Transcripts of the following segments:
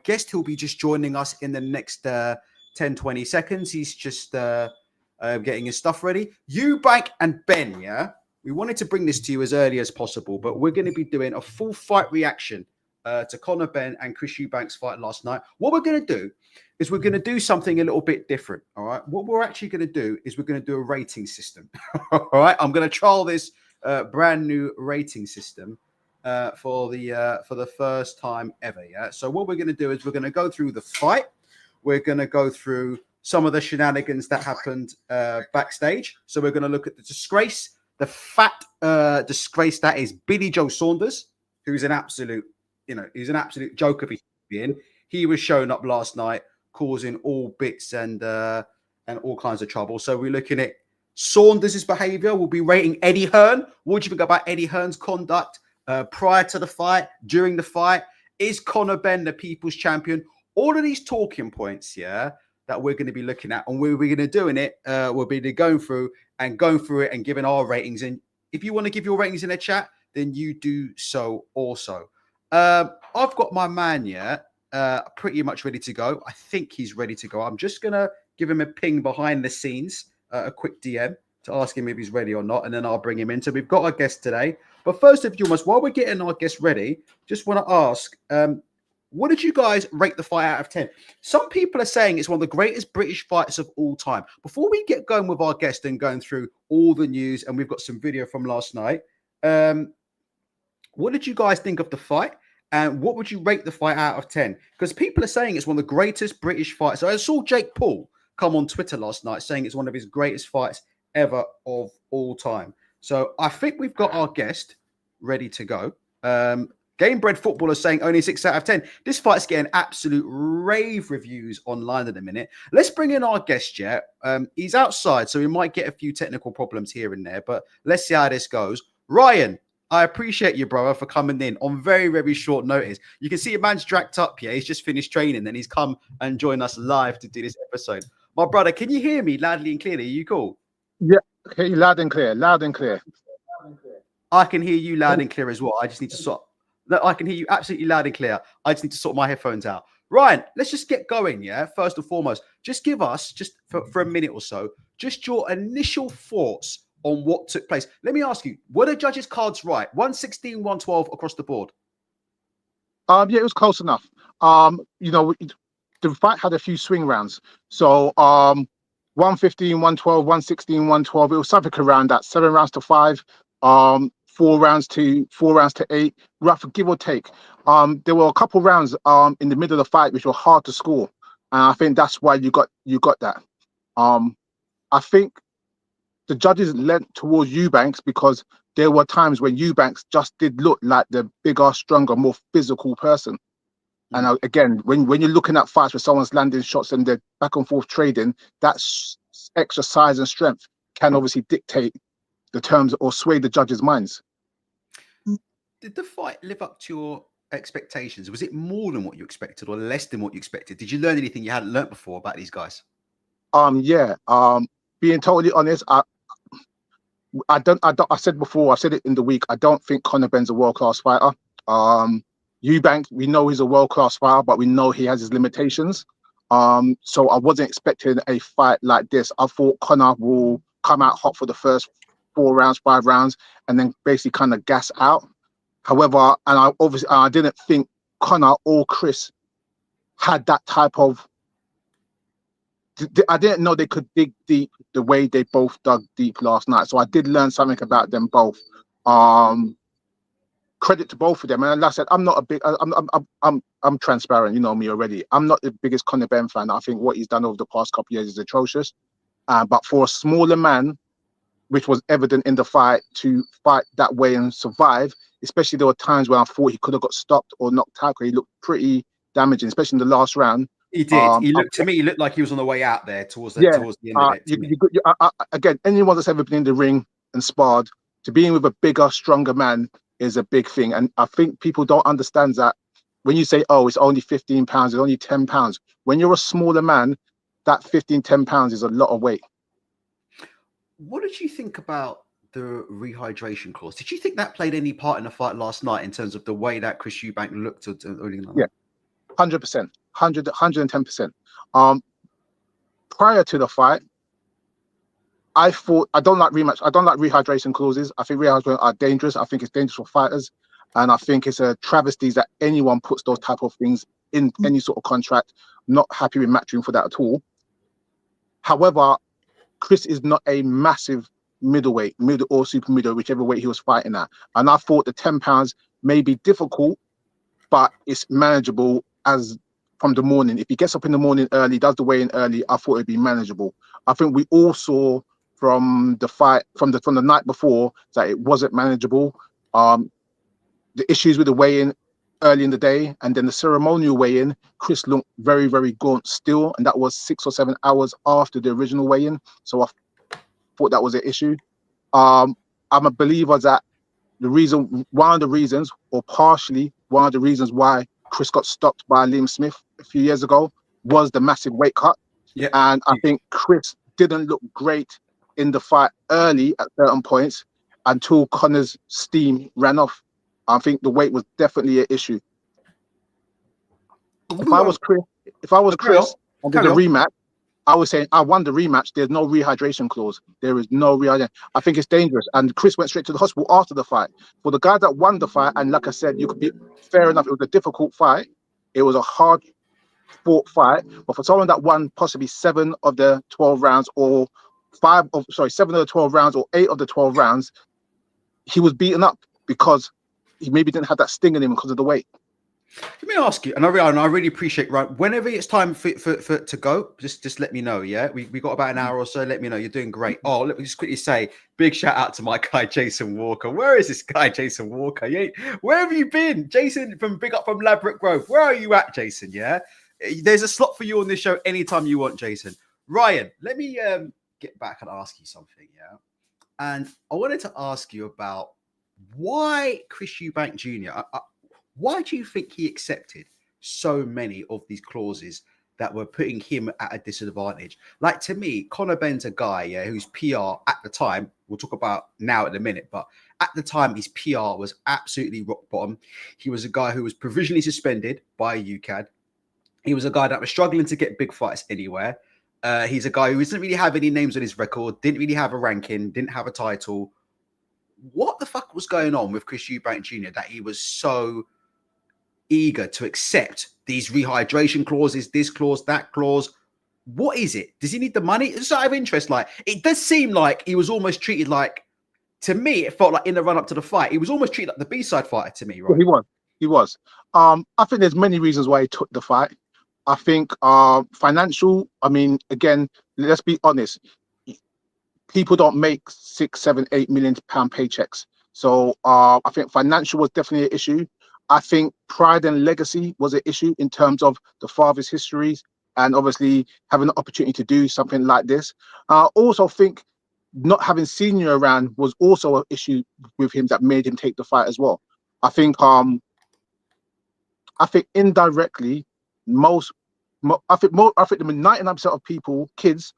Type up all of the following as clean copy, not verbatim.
guest. He'll be just joining us in the next 10, 20 seconds. He's just getting his stuff ready. Eubank and Ben, yeah? We wanted to bring this to you as early as possible, but we're going to be doing a full fight reaction to Conor Benn and Chris Eubank's fight last night. What we're going to do is we're going to do something a little bit different, all right? What we're actually going to do is we're going to do a rating system, all right? I'm going to trial this brand new rating system for the first time ever, yeah? So what we're going to do is we're going to go through the fight. We're going to go through some of the shenanigans that happened backstage. So we're going to look at the disgrace, the fat disgrace that is Billy Joe Saunders, who's an absolute, he's an absolute joke of a being. He was showing up last night, causing all bits and all kinds of trouble. So we're looking at Saunders' behavior. We'll be rating Eddie Hearn. What do you think about Eddie Hearn's conduct prior to the fight, during the fight? Is Conor Benn the people's champion? All of these talking points, yeah, that we're going to be looking at, and we're going to doing it. We'll be going through it and giving our ratings. And if you want to give your ratings in the chat, then you do so also. I've got my man, yeah, pretty much ready to go. I think he's ready to go. I'm just going to give him a ping behind the scenes, a quick DM to ask him if he's ready or not, and then I'll bring him in. So we've got our guest today. But first and foremost, while we're getting our guest ready, just want to ask, what did you guys rate the fight out of 10? Some people are saying it's one of the greatest British fights of all time. Before we get going with our guest and going through all the news, and we've got some video from last night, what did you guys think of the fight? And what would you rate the fight out of 10? Because people are saying it's one of the greatest British fights. So I saw Jake Paul come on Twitter last night saying it's one of his greatest fights ever of all time. So I think we've got our guest ready to go. Gamebred Footballer saying only 6 out of 10. This fight's getting absolute rave reviews online at the minute. Let's bring in our guest, yeah. He's outside, so we might get a few technical problems here and there, but let's see how this goes. Ryan, I appreciate you, brother, for coming in on very, very short notice. You can see a man's dragged up here. He's just finished training, and he's come and joined us live to do this episode. My brother, can you hear me loudly and clearly? Are you cool? Yeah, okay, loud and clear, loud and clear. I can hear you loud and clear as well. I just need to sort. No, I can hear you absolutely loud and clear. I just need to sort my headphones out. Ryan, let's just get going, yeah? First and foremost, just give us, just for a minute or so, just your initial thoughts on what took place. Let me ask you, were the judges' cards right? 116, 112 across the board? Yeah, it was close enough. The fight had a few swing rounds. So 115, 112, 116, 112. It was something around that. 7 rounds to 5. 4 rounds to 8, rough, give or take. There were a couple rounds in the middle of the fight which were hard to score, and I think that's why you got that. I think the judges leant towards Eubanks because there were times when Eubanks just did look like the bigger, stronger, more physical person. And again, when you're looking at fights where someone's landing shots and they're back and forth trading, that extra size and strength can obviously dictate the terms or sway the judges' minds. Did the fight live up to your expectations? Was it more than what you expected or less than what you expected? Did you learn anything you hadn't learned before about these guys? Yeah. Being totally honest, I said before, I said it in the week, I don't think Conor Benn's a world-class fighter. Eubank, we know he's a world-class fighter, but we know he has his limitations. So I wasn't expecting a fight like this. I thought Conor will come out hot for the first 4 rounds, 5 rounds, and then basically kind of gas out. However, and I didn't think Conor or Chris had that type of. I didn't know they could dig deep the way they both dug deep last night. So I did learn something about them both. Credit to both of them. And like I said, I'm not a big. I'm transparent. You know me already. I'm not the biggest Conor Benn fan. I think what he's done over the past couple of years is atrocious. But for a smaller man, which was evident in the fight, to fight that way and survive, especially there were times where I thought he could have got stopped or knocked out. He looked pretty damaging, especially in the last round. He did. He looked like he was on the way out there towards the end of it. Again, anyone that's ever been in the ring and sparred, to being with a bigger, stronger man is a big thing. And I think people don't understand that when you say, oh, it's only 15 pounds, it's only 10 pounds. When you're a smaller man, that 15, 10 pounds is a lot of weight. What did you think about the rehydration clause? Did you think that played any part in the fight last night in terms of the way that Chris Eubank looked at? 100%, 110%. Prior to the fight, I thought I don't like rematch. I don't like rehydration clauses. I think rehydration are dangerous. I think it's dangerous for fighters, and I think it's a travesty that anyone puts those type of things in any sort of contract. Not happy with Matchroom for that at all. However, Chris is not a massive middleweight, middle or super middle, whichever weight he was fighting at. And I thought the £10 may be difficult, but it's manageable as from the morning. If he gets up in the morning early, does the weigh-in early, I thought it'd be manageable. I think we all saw from the fight, from the night before, that it wasn't manageable. The issues with the weigh-in early in the day, and then the ceremonial weigh-in, Chris looked very, very gaunt still, and that was 6 or 7 hours after the original weigh-in. So I thought that was an issue. I'm a believer that one of the reasons, or partially one of the reasons why Chris got stopped by Liam Smith a few years ago was the massive weight cut. Yeah. And I think Chris didn't look great in the fight early at certain points until Conor's steam ran off. I think the weight was definitely an issue. If I was Chris and did a rematch, I was saying I won the rematch. There's no rehydration clause. There is no rehydration. I think it's dangerous. And Chris went straight to the hospital after the fight. For the guy that won the fight, and like I said, you could be fair enough. It was a difficult fight. It was a hard fought fight. But for someone that won possibly 7 of the 12 rounds, or 7 of the 12 rounds, or 8 of the 12 rounds, he was beaten up because he maybe didn't have that sting in him because of the weight. Let me ask you, and I really appreciate, right? Whenever it's time for to go, just let me know. Yeah, we got about an hour or so. Let me know. You're doing great. Oh, let me just quickly say, big shout out to my guy Jason Walker. Where is this guy, Jason Walker? Yeah, where have you been, Jason? Big up from Ladbroke Grove. Where are you at, Jason? Yeah, there's a slot for you on this show anytime you want, Jason. Ryan, let me get back and ask you something. Yeah, and I wanted to ask you about why Chris Eubank Jr. Why do you think he accepted so many of these clauses that were putting him at a disadvantage? Like, to me, Conor Benn's a guy, yeah, whose PR at the time, we'll talk about now in a minute, but at the time, his PR was absolutely rock bottom. He was a guy who was provisionally suspended by UCAD. He was a guy that was struggling to get big fights anywhere. He's a guy who doesn't really have any names on his record, didn't really have a ranking, didn't have a title. What the fuck was going on with Chris Eubank Jr. that he was so eager to accept these rehydration clauses, this clause, that clause? What is it? Does he need the money? It's out of interest. Like, it does seem like he was almost treated like, to me, it felt like in the run up to the fight, he was almost treated like the B-side fighter to me, right? He was. I think there's many reasons why he took the fight. I think financial, I mean, again, let's be honest. People don't make 6, 7, 8 million pound paychecks. So I think financial was definitely an issue. I think pride and legacy was an issue in terms of the father's histories and obviously having the opportunity to do something like this. I also think not having Senior around was also an issue with him that made him take the fight as well. I think indirectly, I think the 99% of people, kids,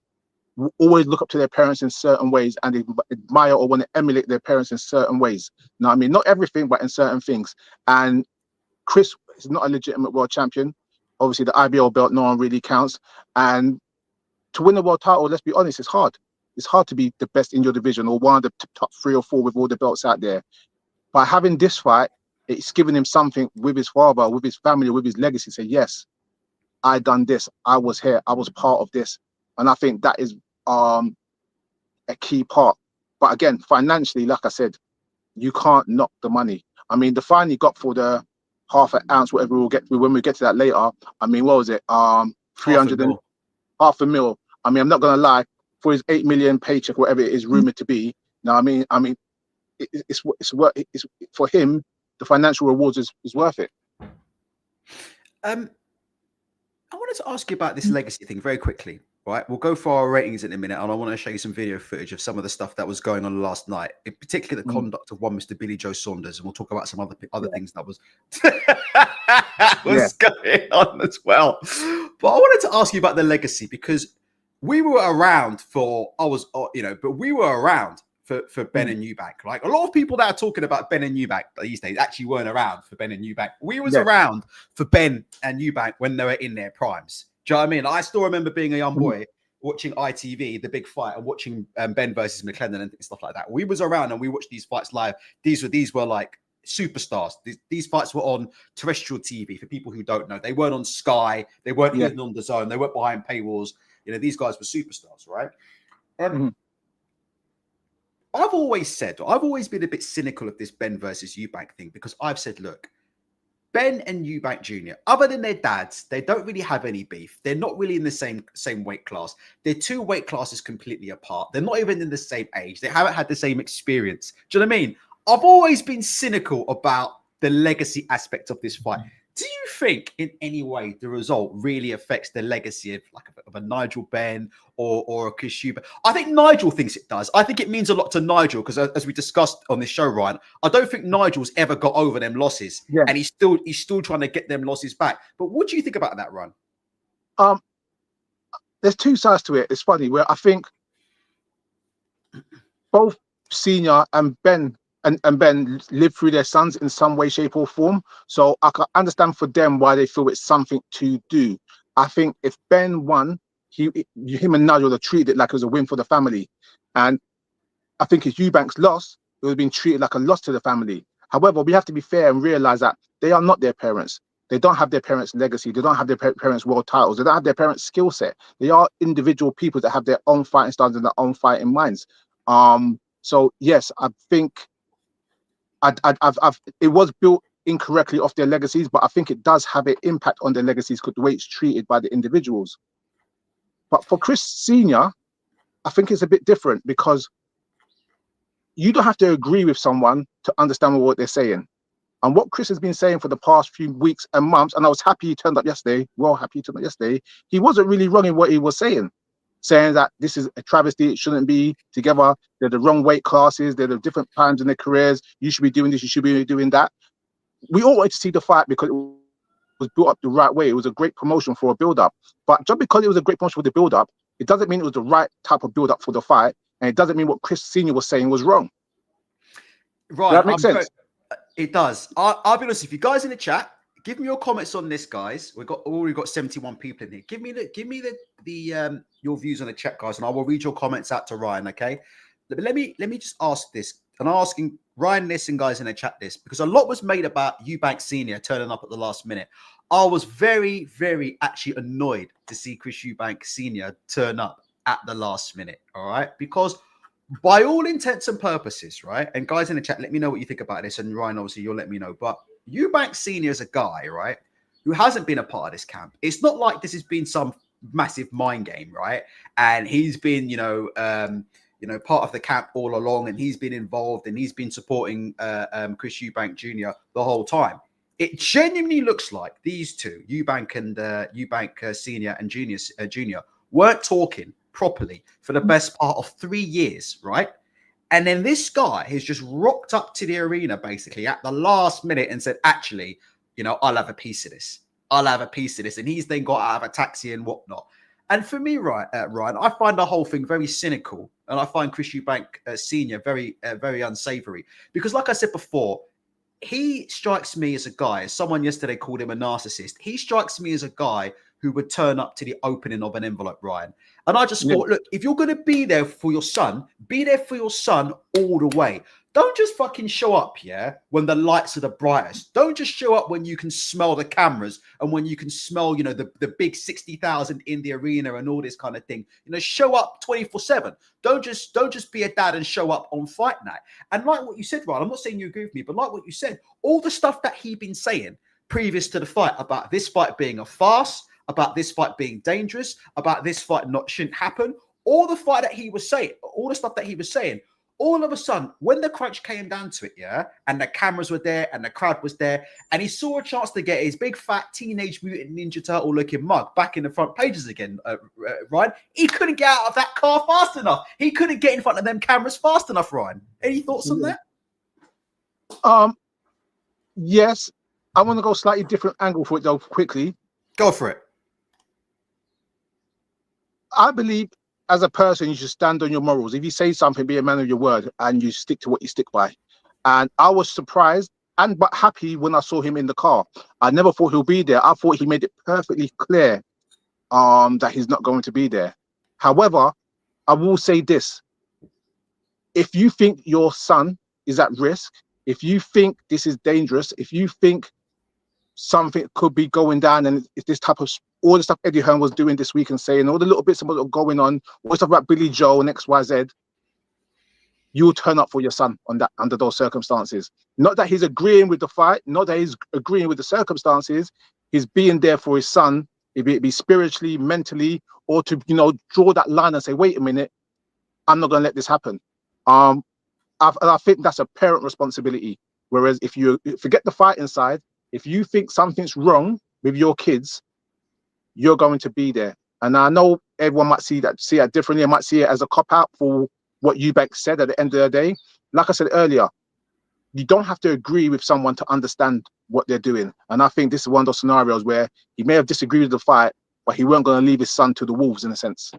will always look up to their parents in certain ways and they admire or want to emulate their parents in certain ways. You know what I mean? Not everything, but in certain things. And Chris is not a legitimate world champion. Obviously, the IBL belt, no one really counts. And to win the world title, let's be honest, it's hard. It's hard to be the best in your division or one of the top 3 or 4 with all the belts out there. By having this fight, it's giving him something with his father, with his family, with his legacy. Say, yes, I done this. I was here. I was part of this. And I think that is a key part. But again, financially, like I said, you can't knock the money. I mean, the fine he got for the half an ounce, whatever we'll get when we get to that later. I mean, what was it? 300 and half a mil. I mean, I'm not gonna lie, for his 8 million paycheck, whatever it is rumored to be. Now, I mean, it's for him. The financial rewards is worth it. I wanted to ask you about this legacy thing very quickly. Right, we'll go for our ratings in a minute, and I want to show you some video footage of some of the stuff that was going on last night, in particular the conduct of one Mr. Billy Joe Saunders, and we'll talk about some other things that was going on as well. But I wanted to ask you about the legacy because we were around for for Ben and Eubank. Like a lot of people that are talking about Ben and Eubank these days actually weren't around for Ben and Eubank. We was around for Ben and Eubank when they were in their primes. Do you know what I mean? I still remember being a young boy watching ITV, the big fight, and watching Ben versus McLennan and stuff like that. We was around and we watched these fights live. These were like superstars. These fights were on terrestrial TV. For people who don't know, they weren't on Sky. They weren't even on the Zone. They weren't behind paywalls. You know, these guys were superstars, right? I've always been a bit cynical of this Ben versus Eubank thing, because I've said, look, Ben and Eubank Jr., other than their dads, they don't really have any beef. They're not really in the same weight class. They're two weight classes completely apart. They're not even in the same age. They haven't had the same experience. Do you know what I mean? I've always been cynical about the legacy aspect of this fight. Do you think in any way the result really affects the legacy of a Nigel Benn or a Chris Eubank? I think Nigel thinks it does. I think it means a lot to Nigel, because as we discussed on this show, Ryan, I don't think Nigel's ever got over them losses, and he's still trying to get them losses back. But what do you think about that, Ryan? There's two sides to it. It's funny where I think both Senior and Ben and Ben live through their sons in some way, shape, or form. So I can understand for them why they feel it's something to do. I think if Ben won, him and Nigel would have treated it like it was a win for the family. And I think if Eubank's loss, it would have been treated like a loss to the family. However, we have to be fair and realize that they are not their parents. They don't have their parents' legacy. They don't have their parents' world titles. They don't have their parents' skill set. They are individual people that have their own fighting styles and their own fighting minds. So yes, I think it was built incorrectly off their legacies, but I think it does have an impact on their legacies because the way it's treated by the individuals. But for Chris Senior, I think it's a bit different, because you don't have to agree with someone to understand what they're saying. And what Chris has been saying for the past few weeks and months, and I was happy he turned up yesterday, he wasn't really wrong in what he was saying that this is a travesty, it shouldn't be together, they're the wrong weight classes, they're the different times in their careers, you should be doing this, you should be doing that. We all wanted to see the fight because it was built up the right way. It was a great promotion for a build-up. But just because it was a great promotion for the build-up, it doesn't mean it was the right type of build-up for the fight, and it doesn't mean what Chris Senior was saying was wrong. Right. Does that make sense? It does. I'll be honest, if you guys in the chat, give me your comments on this, guys. We've already got 71 people in here. Give me the your views on the chat, guys, and I will read your comments out to Ryan. Okay. Let me just ask this, and I'm asking Ryan this and guys in the chat this, because a lot was made about Eubank Senior turning up at the last minute. I was very, very actually annoyed to see Chris Eubank Senior turn up at the last minute. All right, because by all intents and purposes, right? And guys in the chat, let me know what you think about this. And Ryan, obviously, you'll let me know. But Eubank Senior is a guy, right, who hasn't been a part of this camp. It's not like this has been some massive mind game, right? And he's been, part of the camp all along, and he's been involved, and he's been supporting Chris Eubank Jr. the whole time. It genuinely looks like these two, Eubank and Eubank Senior and Junior, weren't talking properly for the best part of 3 years, right? And then this guy has just rocked up to the arena basically at the last minute and said, actually, I'll have a piece of this. And he's then got out of a taxi and whatnot. And for me, Ryan, I find the whole thing very cynical. And I find Chris Eubank Senior very, very unsavory. Because like I said before, he strikes me as a guy, someone yesterday called him a narcissist. He strikes me as a guy who would turn up to the opening of an envelope, Ryan. And I just thought, look, if you're going to be there for your son, be there for your son all the way. Don't just fucking show up, when the lights are the brightest. Don't just show up when you can smell the cameras and when you can smell, the big 60,000 in the arena and all this kind of thing. Show up 24/7. Don't just be a dad and show up on fight night. And like what you said, Ryan, I'm not saying you agree with me, but like what you said, all the stuff that he'd been saying previous to the fight about this fight being a farce, about this fight being dangerous, about this fight shouldn't happen, all the stuff that he was saying, all of a sudden, when the crunch came down to it, and the cameras were there and the crowd was there, and he saw a chance to get his big fat Teenage Mutant Ninja Turtle looking mug back in the front pages again, Ryan, he couldn't get out of that car fast enough. He couldn't get in front of them cameras fast enough, Ryan. Any thoughts on that? Yes. I want to go slightly different angle for it though, quickly. Go for it. I believe, as a person, you should stand on your morals. If you say something, be a man of your word, and you stick to what you stick by. And I was surprised but happy when I saw him in the car. I never thought he'll be there. I thought he made it perfectly clear that he's not going to be there. However, I will say this: if you think your son is at risk, if you think this is dangerous, if you think something could be going down, and if this type of all the stuff Eddie Hearn was doing this week and saying all the little bits about what going on, all the stuff about Billy Joe and XYZ, you'll turn up for your son on that under those circumstances. Not that he's agreeing with the fight, not that he's agreeing with the circumstances. He's being there for his son, if it be spiritually, mentally, or to draw that line and say, wait a minute, I'm not going to let this happen. I think that's a parent responsibility. Whereas if you forget the fight inside, if you think something's wrong with your kids, you're going to be there. And I know everyone might see it differently. I might see it as a cop-out for what Eubank said at the end of the day. Like I said earlier, you don't have to agree with someone to understand what they're doing. And I think this is one of those scenarios where he may have disagreed with the fight, but he weren't going to leave his son to the wolves in a sense.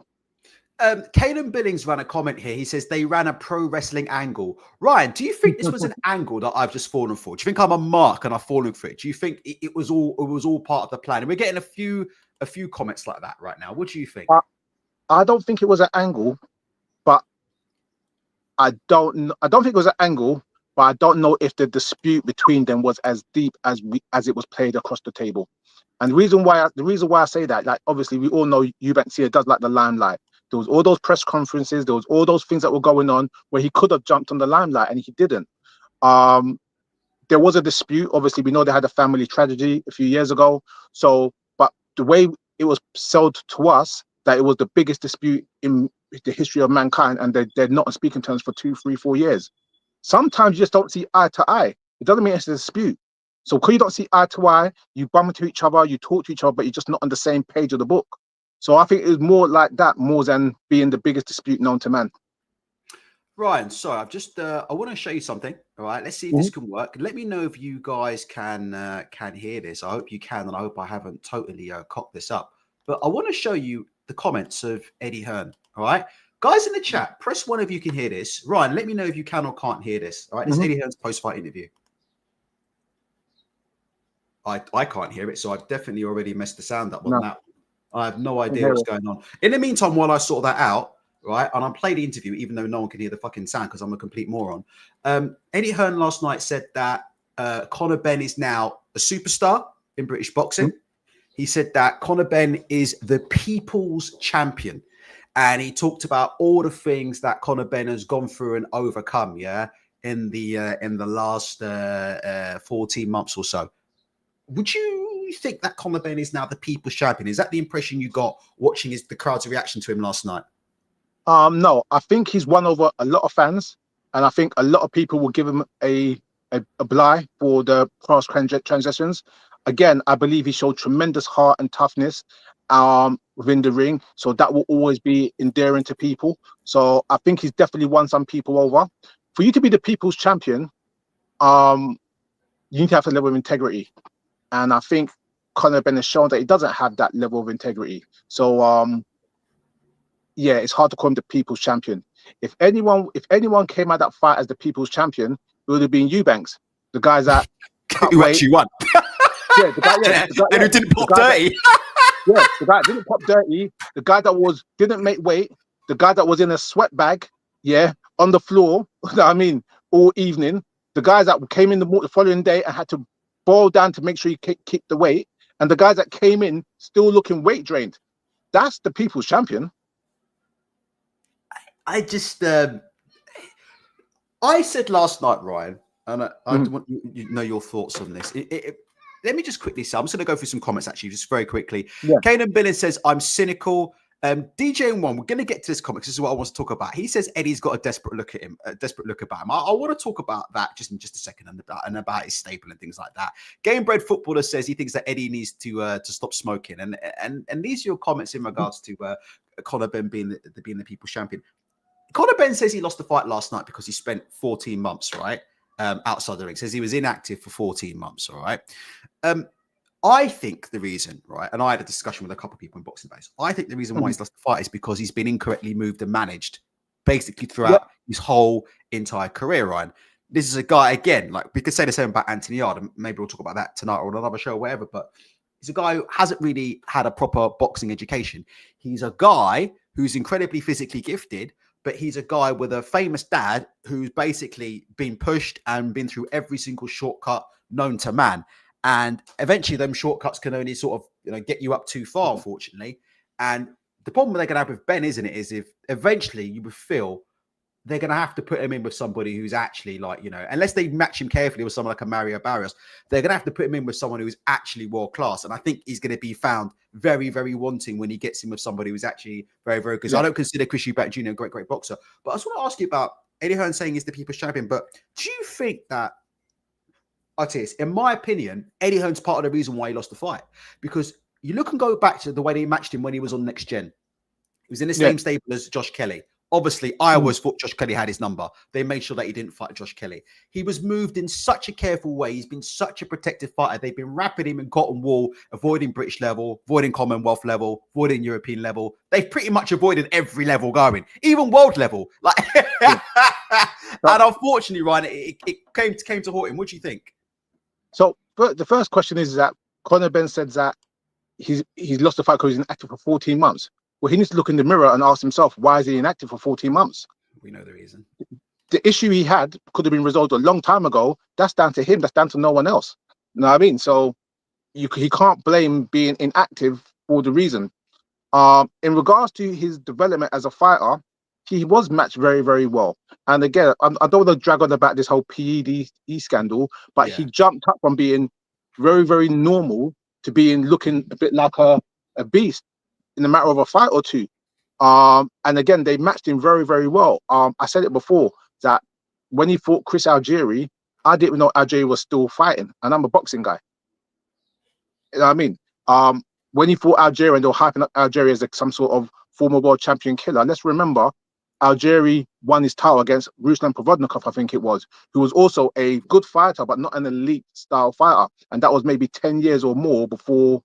Caden Billings ran a comment here. He says they ran a pro wrestling angle. Ryan, do you think this was an angle that I've just fallen for? Do you think I'm a mark and I've fallen for it? Do you think it was all part of the plan? And we're getting a few comments like that right now. What do you think? I don't think it was an angle, but I don't think it was an angle, but I don't know if the dispute between them was as deep as it was played across the table. And the reason why I say that, like, obviously we all know Eubank Senior does like the limelight. There was all those press conferences, there was all those things that were going on where he could have jumped on the limelight and he didn't. There was a dispute. Obviously, we know they had a family tragedy a few years ago. So, but the way it was sold to us, that it was the biggest dispute in the history of mankind, and they're not on speaking terms for 2, 3, 4 years. Sometimes you just don't see eye to eye. It doesn't mean it's a dispute. So because you don't see eye to eye, you bump into each other, you talk to each other, but you're just not on the same page of the book. So I think it was more like that, more than being the biggest dispute known to man. Ryan, sorry, I've just I want to show you something. All right, let's see if this can work. Let me know if you guys can hear this. I hope you can, and I hope I haven't totally cocked this up. But I want to show you the comments of Eddie Hearn. All right, guys in the chat, press 1 if you can hear this. Ryan, let me know if you can or can't hear this. All right, this is Eddie Hearn's post-fight interview. I can't hear it, so I've definitely already messed the sound up on that. I have no idea what's going on. In the meantime, while I sort that out, right, and I play the interview, even though no one can hear the fucking sound because I'm a complete moron. Eddie Hearn last night said that Conor Benn is now a superstar in British boxing. He said that Conor Benn is the people's champion. And he talked about all the things that Conor Benn has gone through and overcome, in the last 14 months or so. Would you think that Conor Benn is now the people's champion? Is that the impression you got watching the crowd's reaction to him last night? No, I think he's won over a lot of fans, and I think a lot of people will give him a bly for the past transactions. Again, I believe he showed tremendous heart and toughness within the ring, so that will always be endearing to people. So I think he's definitely won some people over. For you to be the people's champion, you need to have a level of integrity. And I think Conor Benn has shown that he doesn't have that level of integrity. So, yeah, it's hard to call him the people's champion. If anyone came out that fight as the people's champion, it would have been Eubanks, the guys that who actually won. Yeah, the guy and who didn't pop dirty. The guy that didn't pop dirty. The guy that didn't make weight. The guy that was in a sweat bag, on the floor. I mean, all evening. The guys that came in the following day and had to boil down to make sure you keep the weight, and the guys that came in still looking weight drained. That's the people's champion. I just I said last night, Ryan, and I want you to know your thoughts on this. Let me just quickly say, I'm just going to go through some comments actually, just very quickly. Caden Billings says, I'm cynical. DJ One, we're going to get to this comment. This is what I want to talk about. He says Eddie's got a desperate look at him, I want to talk about that just in just a second and about his staple and things like that. Game Bred Footballer says he thinks that Eddie needs to stop smoking. And these are your comments in regards to Conor Benn being the people's champion. Conor Benn says he lost the fight last night because he spent 14 months, right? Outside the ring. Says he was inactive for 14 months, all right? I think the reason, right, and I had a discussion with a couple of people in Boxing Base. I think the reason why he's lost the fight is because he's been incorrectly moved and managed basically throughout his whole entire career, Ryan. This is a guy, again, like we could say the same about Anthony Yarde, and maybe we'll talk about that tonight or on another show or whatever, but he's a guy who hasn't really had a proper boxing education. He's a guy who's incredibly physically gifted, but he's a guy with a famous dad who's basically been pushed and been through every single shortcut known to man. And eventually them shortcuts can only sort of, get you up too far, unfortunately. And the problem they're going to have with Ben, isn't it, is if eventually you would feel they're going to have to put him in with somebody who's actually unless they match him carefully with someone like a Mario Barrios, they're going to have to put him in with someone who's actually world class. And I think he's going to be found very, very wanting when he gets in with somebody who's actually very, very good. I don't consider Chris Eubank Jr. a great, great boxer. But I just want to ask you about Eddie Hearn saying he's the people's champion. But do you think that, I'll tell you this, in my opinion, Eddie Hearn's part of the reason why he lost the fight? Because you look and go back to the way they matched him when he was on Next Gen. He was in the same stable as Josh Kelly. Obviously, I always thought Josh Kelly had his number. They made sure that he didn't fight Josh Kelly. He was moved in such a careful way. He's been such a protected fighter. They've been wrapping him in cotton wool, avoiding British level, avoiding Commonwealth level, avoiding European level. They've pretty much avoided every level going, even world level. And unfortunately, Ryan, it came to haunt him. What do you think? So the first question is that Conor Benn said that he's lost the fight because he's inactive for 14 months. Well, he needs to look in the mirror and ask himself, why is he inactive for 14 months? We know the reason. The issue he had could have been resolved a long time ago. That's down to him. That's down to no one else. You know what I mean? So he can't blame being inactive for the reason. In regards to his development as a fighter, he was matched very, very well. And again, I don't want to drag on about this whole PED scandal, but he jumped up from being very, very normal to being looking a bit like a beast in a matter of a fight or two. And again, they matched him very, very well. I said it before that when he fought Chris Algieri, I didn't know Algieri was still fighting, and I'm a boxing guy. You know what I mean? When he fought Algieri and they were hyping up Algieri as some sort of former world champion killer, let's remember Algieri won his title against Ruslan Provodnikov, I think it was, who was also a good fighter, but not an elite style fighter. And that was maybe 10 years or more before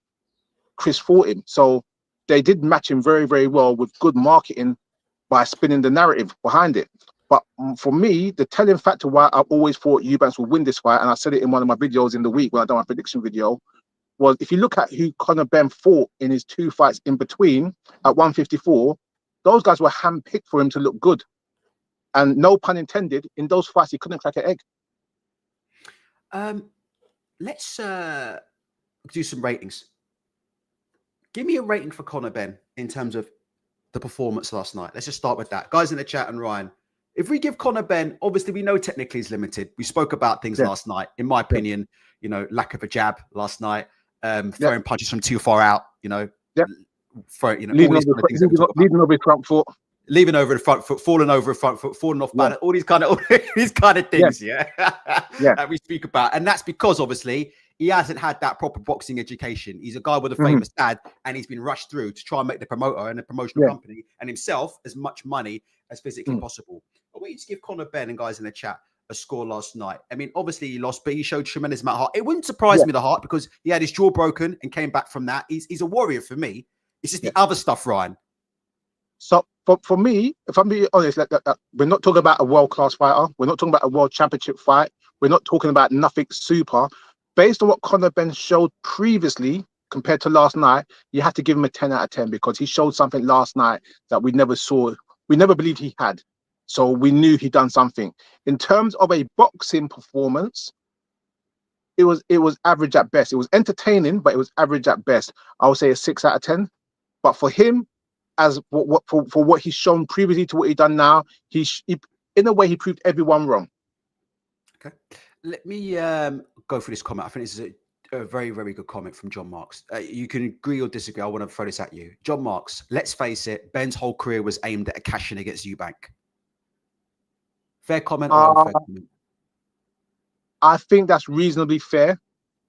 Chris fought him. So they did match him very, very well with good marketing by spinning the narrative behind it. But for me, the telling factor why I always thought Eubanks would win this fight, and I said it in one of my videos in the week when I done my prediction video, was if you look at who Conor Benn fought in his two fights in between at 154, those guys were handpicked for him to look good. And no pun intended, in those fights, he couldn't crack an egg. Let's do some ratings. Give me a rating for Conor Benn in terms of the performance last night. Let's just start with that. Guys in the chat and Ryan, if we give Conor Benn, obviously we know technically he's limited. We spoke about things last night. In my opinion, lack of a jab last night, throwing punches from too far out, leaving over his front foot. Leaving over the front foot, falling over the front foot, falling off balance, all these kind of things, that we speak about. And that's because obviously he hasn't had that proper boxing education. He's a guy with a famous dad, and he's been rushed through to try and make the promoter and the promotional company and himself as much money as physically possible. I want you to give Conor Benn and guys in the chat a score last night. I mean, obviously he lost, but he showed tremendous amount of heart. It wouldn't surprise me, the heart, because he had his jaw broken and came back from that. He's a warrior for me. It's just the other stuff, Ryan. So for me, if I'm being honest, we're not talking about a world-class fighter. We're not talking about a world championship fight. We're not talking about nothing super. Based on what Conor Benn showed previously compared to last night, you have to give him a 10 out of 10 because he showed something last night that we never saw. We never believed he had. So we knew he'd done something. In terms of a boxing performance, it was average at best. It was entertaining, but it was average at best. I would say a 6 out of 10. But for him, as for what he's shown previously to what he's done now, he in a way he proved everyone wrong. Okay, let me go through this comment. I think this is a very, very good comment from John Marks. You can agree or disagree. I want to throw this at you. John Marks, let's face it, Ben's whole career was aimed at a cash-in against Eubank. Fair comment or unfair comment? I think that's reasonably fair.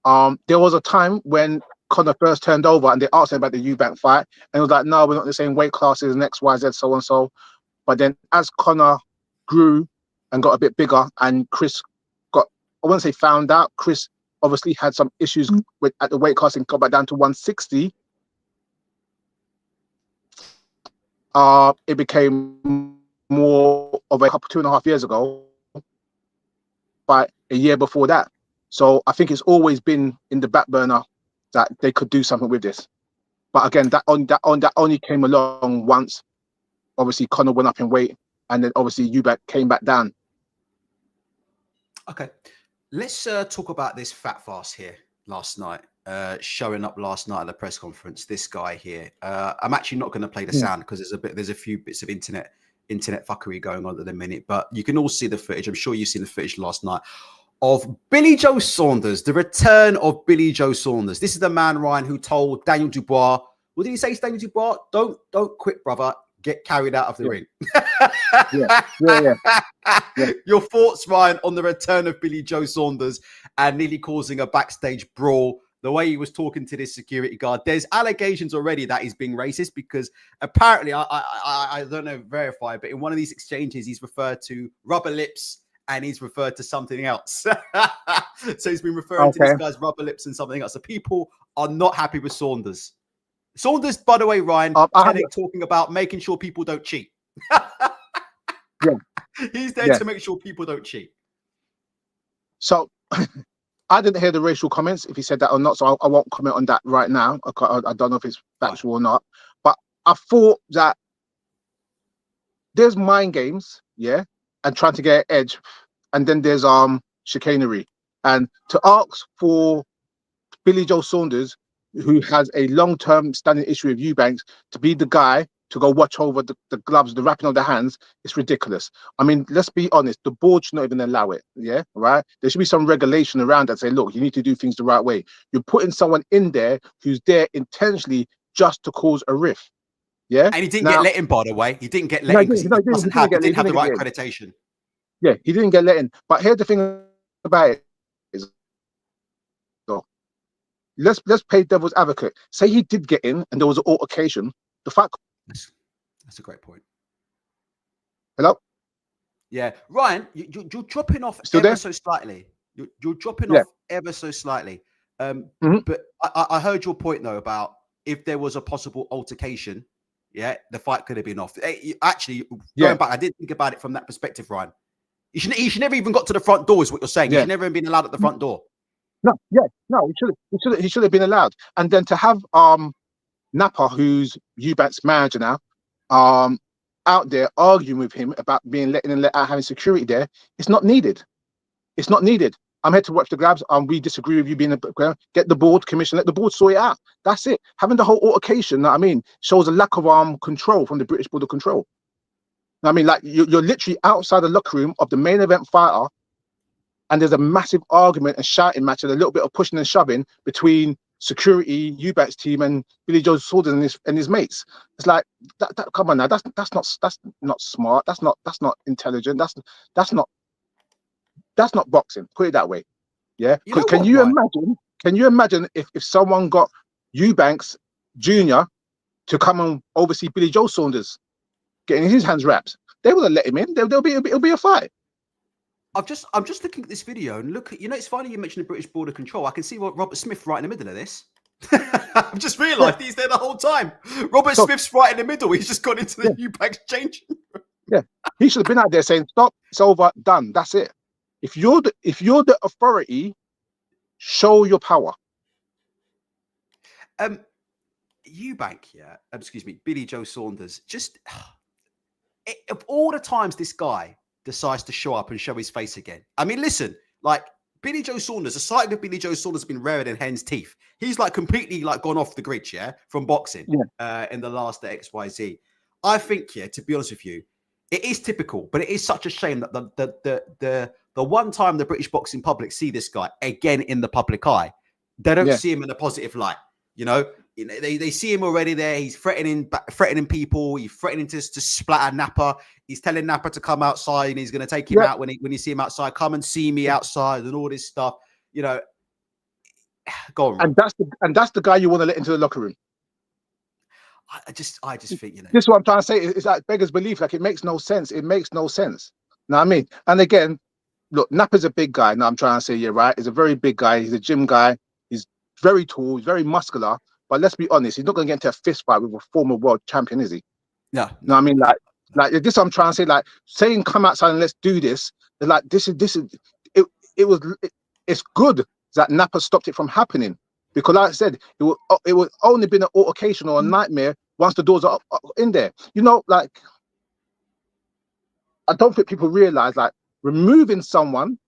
There was a time when Conor first turned over and they asked him about the Eubank fight, and he was like, no, we're not in the same weight classes and X, Y, Z, so and so. But then as Conor grew and got a bit bigger and Chris got, I wouldn't say found out, Chris obviously had some issues with at the weight class and got back down to 160. It became more of a couple 2.5 years ago, but a year before that. So I think it's always been in the back burner that they could do something with this. But again, that only came along once. Obviously, Conor went up in weight, and then obviously Eubank came back down. Okay, let's talk about this fat fast here last night. Showing up last night at the press conference. This guy here. I'm actually not going to play the sound because there's a few bits of internet fuckery going on at the minute. But you can all see the footage. I'm sure you've seen the footage last night of Billy Joe Saunders, the return of Billy Joe Saunders. This is the man, Ryan, who told Daniel Dubois. What did he say to Daniel Dubois? Don't quit, brother. Get carried out of the ring. Your thoughts, Ryan, on the return of Billy Joe Saunders and nearly causing a backstage brawl? The way he was talking to this security guard. There's allegations already that he's being racist because apparently, I don't know, verify, but in one of these exchanges, he's referred to rubber lips and he's referred to something else. So he's been referring to this guy's rubber lips and something else. So people are not happy with Saunders. Saunders, by the way, Ryan, talking about making sure people don't cheat. He's there to make sure people don't cheat. So I didn't hear the racial comments, if he said that or not, so I won't comment on that right now. I don't know if it's factual or not. But I thought that there's mind games, and trying to get an edge, and then there's chicanery. And to ask for Billy Joe Saunders, who has a long-term standing issue with Eubanks, to be the guy to go watch over the gloves, the wrapping of the hands, it's ridiculous. I mean, let's be honest, the board should not even allow it, right? There should be some regulation around that say, look, you need to do things the right way. You're putting someone in there who's there intentionally just to cause a rift, And he didn't get let in, by the way. He didn't get let in because he didn't have the right accreditation. Yeah, he didn't get let in. But here's the thing about it is, let's play devil's advocate. Say he did get in and there was an altercation. The fact that's a great point. Hello? Yeah. Ryan, you're dropping off so slightly. You're dropping off ever so slightly. But I heard your point, though, about if there was a possible altercation, the fight could have been off. Actually, going back, I didn't think about it from that perspective, Ryan. He should never even got to the front door, is what you're saying. He should never have been allowed at the front door. No, he should have been allowed. And then to have Napa, who's Eubank's manager now, out there arguing with him about being let in and let out, having security there, it's not needed. It's not needed. I'm here to watch the gloves. We disagree with you being get the board commission, let the board sort it out. That's it. Having the whole altercation, shows a lack of control from the British Board of Control. I mean, like you're literally outside the locker room of the main event fighter, and there's a massive argument and shouting match and a little bit of pushing and shoving between security, Eubank's team, and Billy Joe Saunders and his mates. It's like that. Come on now, that's not smart. That's not intelligent. That's not boxing. Put it that way. Yeah. Can you imagine if someone got Eubanks Jr. to come and oversee Billy Joe Saunders getting his hands wrapped? They would have let him in. It'll be a fight. I'm just looking at this video and look. It's funny you mentioned the British Board of Control. I can see Robert Smith right in the middle of this. I've just realised he's there the whole time. Robert Smith's right in the middle. He's just gone into the Eubanks change. He should have been out there saying, "Stop, it's over, done. That's it." If you're the authority, show your power. Eubank, Billy Joe Saunders. Just of all the times this guy decides to show up and show his face again. I mean, listen, like Billy Joe Saunders, the sight of Billy Joe Saunders has been rarer than hen's teeth. He's like completely like gone off the grid, from boxing in the last XYZ. I think, to be honest with you, it is typical, but it is such a shame that the one time the British boxing public see this guy again in the public eye, they don't see him in a positive light. They see him already there. He's threatening people. He's threatening to splatter Napa. He's telling Napa to come outside and he's going to take him out when you see him outside. Come and see me outside and all this stuff. Go on. And that's the guy you want to let into the locker room. I just think, This is what I'm trying to say. It's like beggars belief. Like it makes no sense. It makes no sense. Know what I mean? And again, look, Napa's a big guy. Now I'm trying to say, yeah, right. He's a very big guy. He's a gym guy. He's very tall. He's very muscular. But let's be honest, he's not going to get into a fist fight with a former world champion, is he? No, You know what I mean? Like this, I'm trying to say, like saying, come outside and let's do this. Like this is it. It's good that Napa stopped it from happening, because, like I said, it would only been an altercation or a nightmare once the doors are up in there. You know, like I don't think people realize, like, removing someone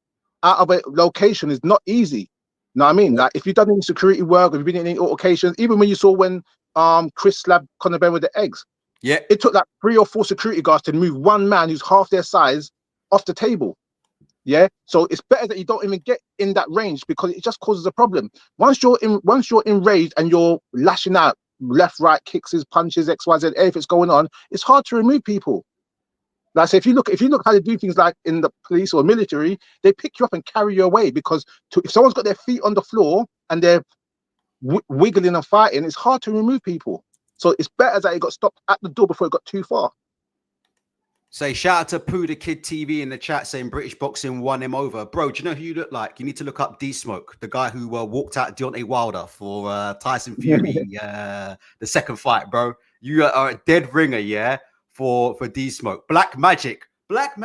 out of a location is not easy. You know what I mean? Like, if you've done any security work, if you've been in any altercations, even when you saw when Chris slapped Conor Benn with the eggs, yeah, it took like 3 or 4 security guards to move one man who's half their size off the table. Yeah, so it's better that you don't even get in that range, because it just causes a problem. Once you're enraged and you're lashing out left, right, kicks, punches, XYZ, everything's going on, it's hard to remove people. Like I say, if you look how they do things, like in the police or military, they pick you up and carry you away, because if someone's got their feet on the floor and they're wiggling and fighting, it's hard to remove people. So it's better that it got stopped at the door before it got too far. Say shout out to Pooh the Kid TV in the chat saying British boxing won him over. Bro, do you know who you look like? You need to look up D-Smoke, the guy who walked out Deontay Wilder for Tyson Fury, the second fight, bro. You are a dead ringer, yeah, for D-Smoke. Black magic, black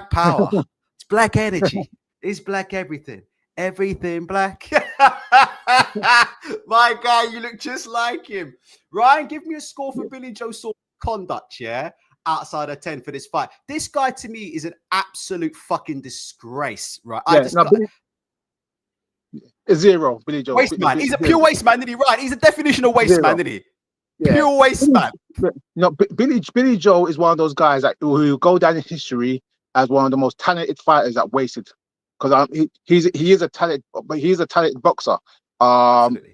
power. It's black energy. It's black everything. Everything black. My guy, you look just like him. Ryan, give me a score for Billy Joe Saunders' conduct, yeah? Outside of 10 for this fight. This guy to me is an absolute fucking disgrace, right? Yeah, a 0, Billy Joe. Waste man. He's a pure waste man, isn't he? Right. He's a definition of waste man, isn't he? Yeah. Pure waste man. No, Billy Joe is one of those guys that who go down in history as one of the most talented fighters that wasted. Because he is a talented boxer.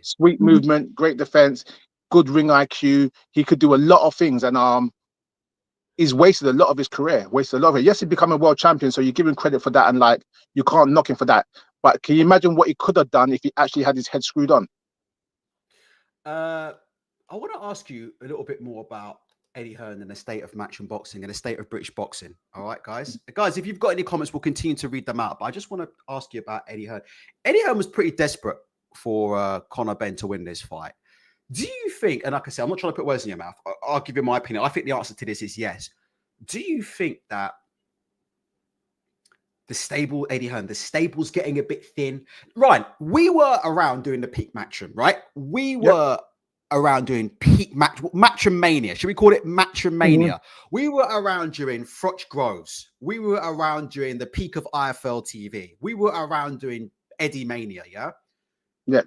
Sweet movement, great defense, good ring IQ. He could do a lot of things, and he's wasted a lot of his career. Yes, he became a world champion, so you give him credit for that, and like you can't knock him for that. But can you imagine what he could have done if he actually had his head screwed on? I want to ask you a little bit more about Eddie Hearn and the state of Matchroom boxing and the state of British boxing. All right, guys. Guys, if you've got any comments, we'll continue to read them out. But I just want to ask you about Eddie Hearn. Eddie Hearn was pretty desperate for Conor Benn to win this fight. Do you think, and like I said, I'm not trying to put words in your mouth. I'll give you my opinion. I think the answer to this is yes. Do you think that the stable, Eddie Hearn, the stable's getting a bit thin? Ryan, we were around doing the peak Matchroom, right? We were around doing peak Matchroom mania. Should we call it Matchroom mania? We were around during Froch Groves. We were around during the peak of IFL TV. We were around doing Eddie Mania, yeah? Yeah.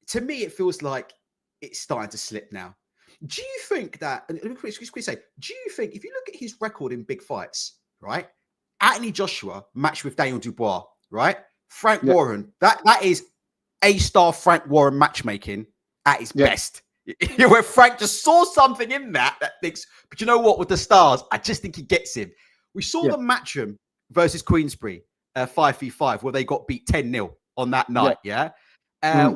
To me, it feels like it's starting to slip now. Do you think that, and Chris say, do you think if you look at his record in big fights, right? Anthony Joshua matched with Daniel Dubois, right? Frank Warren, that is A-star Frank Warren matchmaking at its best. Where Frank just saw something in that thinks, but you know what, with the stars, I just think he gets him. We saw the Matchroom versus Queensbury 5v5 where they got beat 10-0 on that night,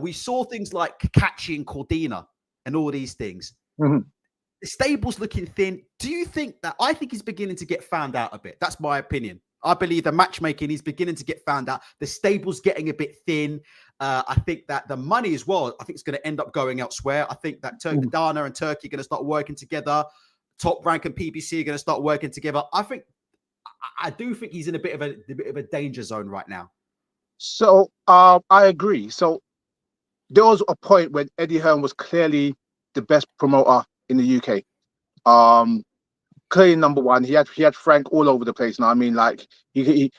we saw things like Kakachi and Cordina and all these things. The stable's looking thin. Do you think that? I think he's beginning to get found out a bit. That's my opinion. I believe the matchmaking is beginning to get found out. The stable's getting a bit thin. I think that the money as well, I think it's going to end up going elsewhere. I think that Dana and Turkey are going to start working together. Top Rank and PBC are going to start working together. I do think he's in a bit of a danger zone right now. So I agree. So there was a point when Eddie Hearn was clearly the best promoter in the UK. Clearly number one. He had Frank all over the place. Now I mean, like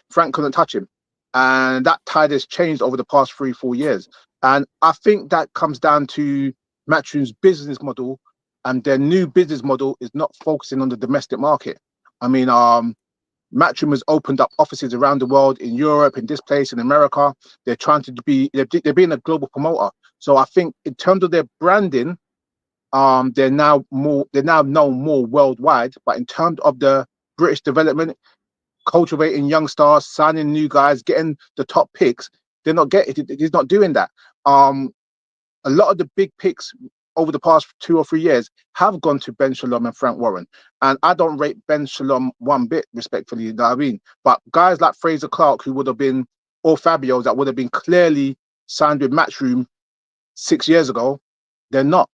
Frank couldn't touch him, and that tide has changed over the past 3-4 years. And I think that comes down to Matchroom's business model, and their new business model is not focusing on the domestic market. I mean, Matchroom has opened up offices around the world, in Europe, in this place, in America. They're trying to they're being a global promoter. So I think in terms of their branding, they're now known more worldwide. But in terms of the British development, cultivating young stars, signing new guys, getting the top picks, he's not doing that. A lot of the big picks over the past 2 or 3 years have gone to Ben Shalom and Frank Warren. And I don't rate Ben Shalom one bit, respectfully, you know what I mean? But guys like Fraser Clark, who would have been, or Fabio, that would have been clearly signed with Matchroom 6 years ago, they're not.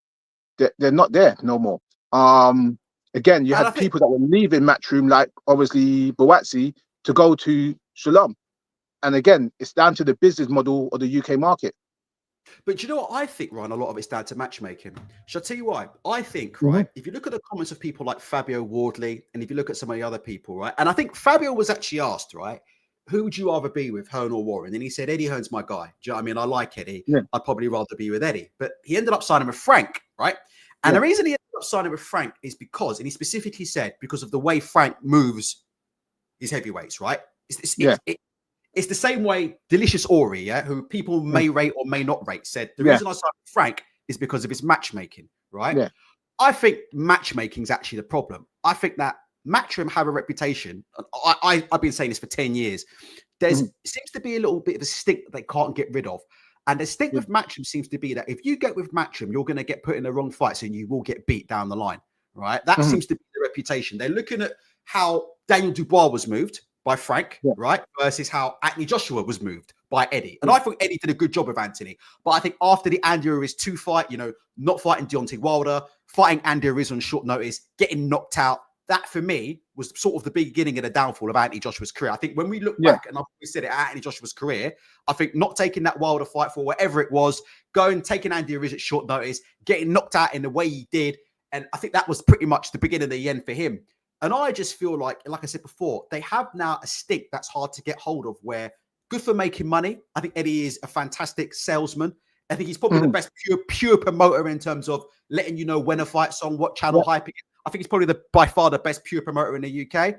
They're not there no more. Again, you had people that were leaving Matchroom, like obviously Bawatsi, to go to Shalom. And again, it's down to the business model of the UK market. But you know what I think, Ryan? A lot of it's down to matchmaking. Shall I tell you why? I think, right, if you look at the comments of people like Fabio Wardley, and if you look at some of the other people, right, and I think Fabio was actually asked, right, who would you rather be with, Hearn or Warren? And he said, Eddie Hearn's my guy. Do you know what I mean? I like Eddie. Yeah. I'd probably rather be with Eddie. But he ended up signing with Frank, right? And the reason he ended up signing with Frank is because, and he specifically said, because of the way Frank moves his heavyweights, right? It's the same way Delicious Ori, who people may rate or may not rate, said the reason I signed with Frank is because of his matchmaking, right? Yeah. I think matchmaking is actually the problem. I think that Matchroom have a reputation. I've been saying this for 10 years. It seems to be a little bit of a stink that they can't get rid of. And the stink with Matchroom seems to be that if you get with Matchroom, you're going to get put in the wrong fights and you will get beat down the line, right? That seems to be the reputation. They're looking at how Daniel Dubois was moved by Frank, right? Versus how Anthony Joshua was moved by Eddie. And I think Eddie did a good job with Anthony. But I think after the Andy Ruiz 2 fight, you know, not fighting Deontay Wilder, fighting Andy Ruiz on short notice, getting knocked out, that for me was sort of the beginning of the downfall of Anthony Joshua's career. I think when we look back, and we said it at Anthony Joshua's career, I think not taking that Wilder fight for whatever it was, taking Andy Ruiz at short notice, getting knocked out in the way he did. And I think that was pretty much the beginning of the end for him. And I just feel like I said before, they have now a stink that's hard to get hold of, where good for making money. I think Eddie is a fantastic salesman. I think he's probably the best pure promoter in terms of letting you know when a fight's on, what channel hyping it. I think he's probably by far the best pure promoter in the UK.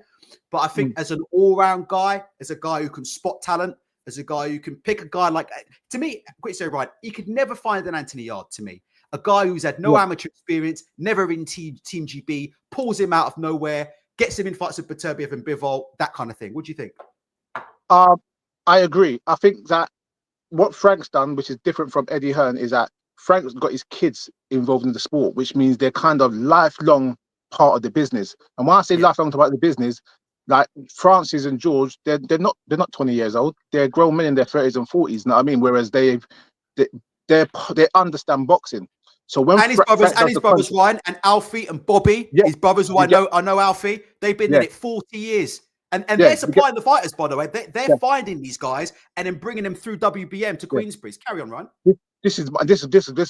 But I think as an all-round guy, as a guy who can spot talent, as a guy who can pick a guy like, to me, quick say right, he could never find an Anthony Yarde to me. A guy who's had no amateur experience, never in Team GB, pulls him out of nowhere, gets him in fights with Beterbiev and Bivol, that kind of thing. What do you think? I agree. I think that what Frank's done, which is different from Eddie Hearn, is that Frank's got his kids involved in the sport, which means they're kind of lifelong part of the business. And when I say lifelong part of the business, like Francis and George, they're not 20 years old. They're grown men in their 30s and 40s. You know what I mean? Whereas they understand boxing. So when his brothers Ryan and Alfie and Bobby, his brothers who I know Alfie, they've been in it 40 years. And they're supplying the fighters, by the way. They're finding these guys and then bringing them through WBM to Queensbury's. Carry on, Ryan. This is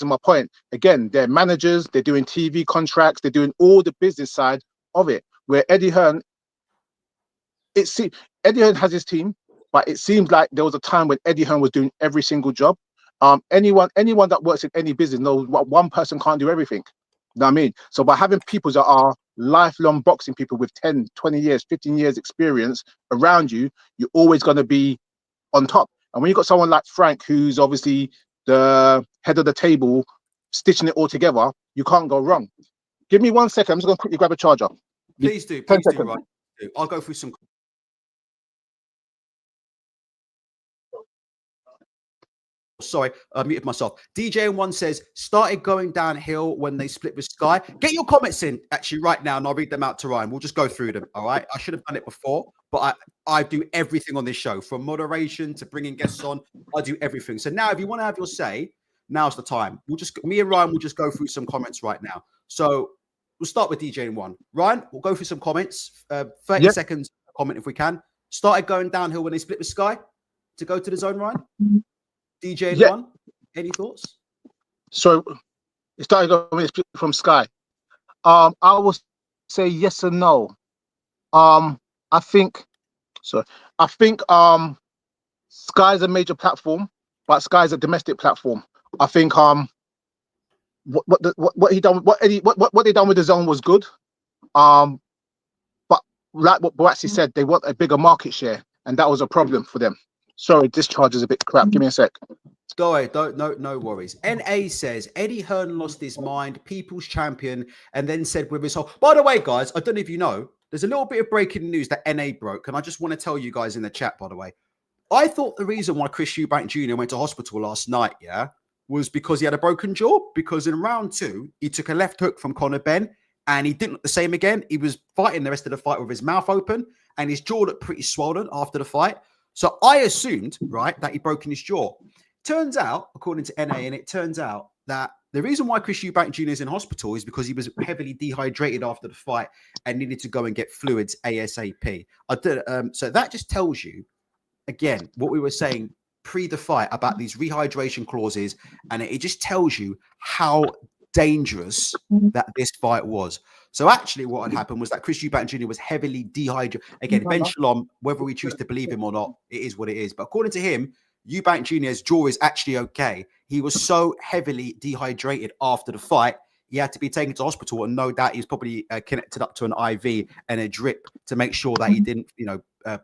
my point. Again, they're managers, they're doing TV contracts, they're doing all the business side of it. Where Eddie Hearn has his team, but it seems like there was a time when Eddie Hearn was doing every single job. Anyone that works in any business knows what one person can't do everything. You know what I mean? So by having people that are lifelong boxing people with 10, 20 years, 15 years experience around you, you're always going to be on top. And when you've got someone like Frank, who's obviously the head of the table, stitching it all together, you can't go wrong. Give me 1 second. I'm just going to quickly grab a charger. Please do. Please do, right? I'll go through some. Sorry, I muted myself. DJ1 says, started going downhill when they split with Sky. Get your comments in actually right now and I'll read them out to Ryan. We'll just go through them, all right? I should have done it before, but I do everything on this show, from moderation to bringing guests on. I do everything. So now if you want to have your say, now's the time. Me and Ryan will just go through some comments right now. So we'll start with DJ1. Ryan, we'll go through some comments. 30 seconds comment if we can. Started going downhill when they split with Sky to go to the zone, Ryan? DJ1, any thoughts? So it started going from Sky. I will say yes and no. I think Sky's a major platform, but Sky's a domestic platform. I think what they done with the zone was good. But like what Boazzi said, they want a bigger market share, and that was a problem for them. Sorry, this charge is a bit crap. Give me a sec. Go ahead. No worries. NA says, Eddie Hearn lost his mind, people's champion, and then said with his whole... By the way, guys, I don't know if you know, there's a little bit of breaking news that NA broke, and I just want to tell you guys in the chat, by the way. I thought the reason why Chris Eubank Jr. went to hospital last night, was because he had a broken jaw. Because in round 2, he took a left hook from Conor Benn and he didn't look the same again. He was fighting the rest of the fight with his mouth open and his jaw looked pretty swollen after the fight. So I assumed, right, that he'd broken his jaw. Turns out, according to NA, and it turns out that the reason why Chris Eubank Jr. is in hospital is because he was heavily dehydrated after the fight and needed to go and get fluids ASAP. So that just tells you, again, what we were saying pre the fight about these rehydration clauses, and it just tells you how dangerous that this fight was. So actually what had happened was that Chris Eubank Jr. was heavily dehydrated. Again, Ben Shalom, whether we choose to believe him or not, it is what it is. But according to him, Eubank Jr.'s jaw is actually okay. He was so heavily dehydrated after the fight, he had to be taken to hospital, and no doubt he's probably connected up to an IV and a drip to make sure that he didn't,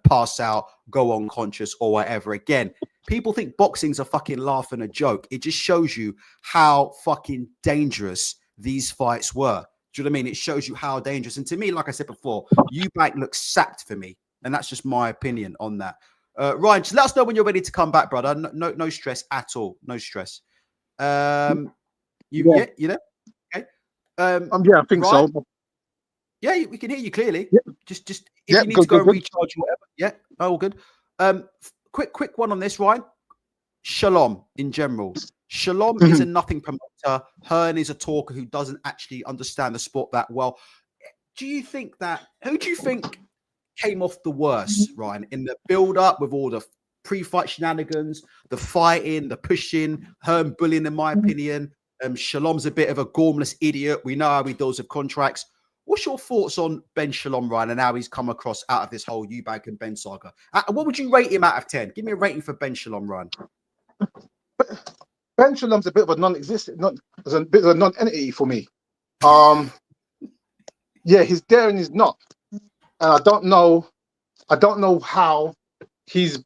pass out, go unconscious or whatever. Again, people think boxing's a fucking laugh and a joke. It just shows you how fucking dangerous these fights were. Do you know what I mean? It shows you how dangerous. And to me, like I said before, Eubank looks sacked for me, and that's just my opinion on that. Ryan, just let us know when you're ready to come back, brother. No stress at all. No stress. You know? Okay. Yeah, I think Ryan? so. Yeah, we can hear you clearly. Yeah. Just if you need to go recharge, whatever. Yeah, all good. Quick one on this, Ryan. Shalom in general. Shalom is a nothing promoter. Hearn is a talker who doesn't actually understand the sport that well. Who do you think came off the worst, Ryan, in the build-up with all the pre-fight shenanigans, the fighting, the pushing, Hearn bullying, in my opinion. Shalom's a bit of a gormless idiot. We know how he deals with contracts. What's your thoughts on Ben Shalom, Ryan, and how he's come across out of this whole Eubank and Ben saga? What would you rate him out of 10? Give me a rating for Ben Shalom, Ryan. Ben Shalom's a bit of a non-existent, a bit of a non-entity for me. Yeah, he's there and he's not. And I don't know how he's a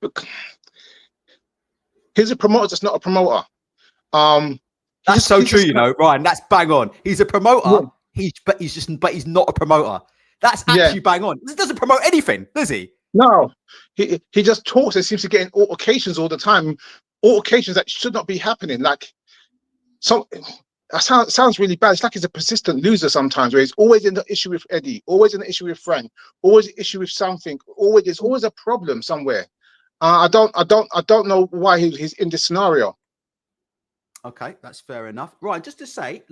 promoter that's not a promoter. That's so true, Ryan. That's bang on. He's a promoter, yeah. but he's not a promoter. That's actually bang on. He doesn't promote anything, does he? No, he just talks and seems to get in altercations all the time. Altercations that should not be happening. Like, sounds really bad. It's like he's a persistent loser sometimes, where he's always in the issue with Eddie, always in the issue with Frank, always an issue with something. There's always a problem somewhere. I don't know why he's in this scenario. Okay, that's fair enough. Right, just to say,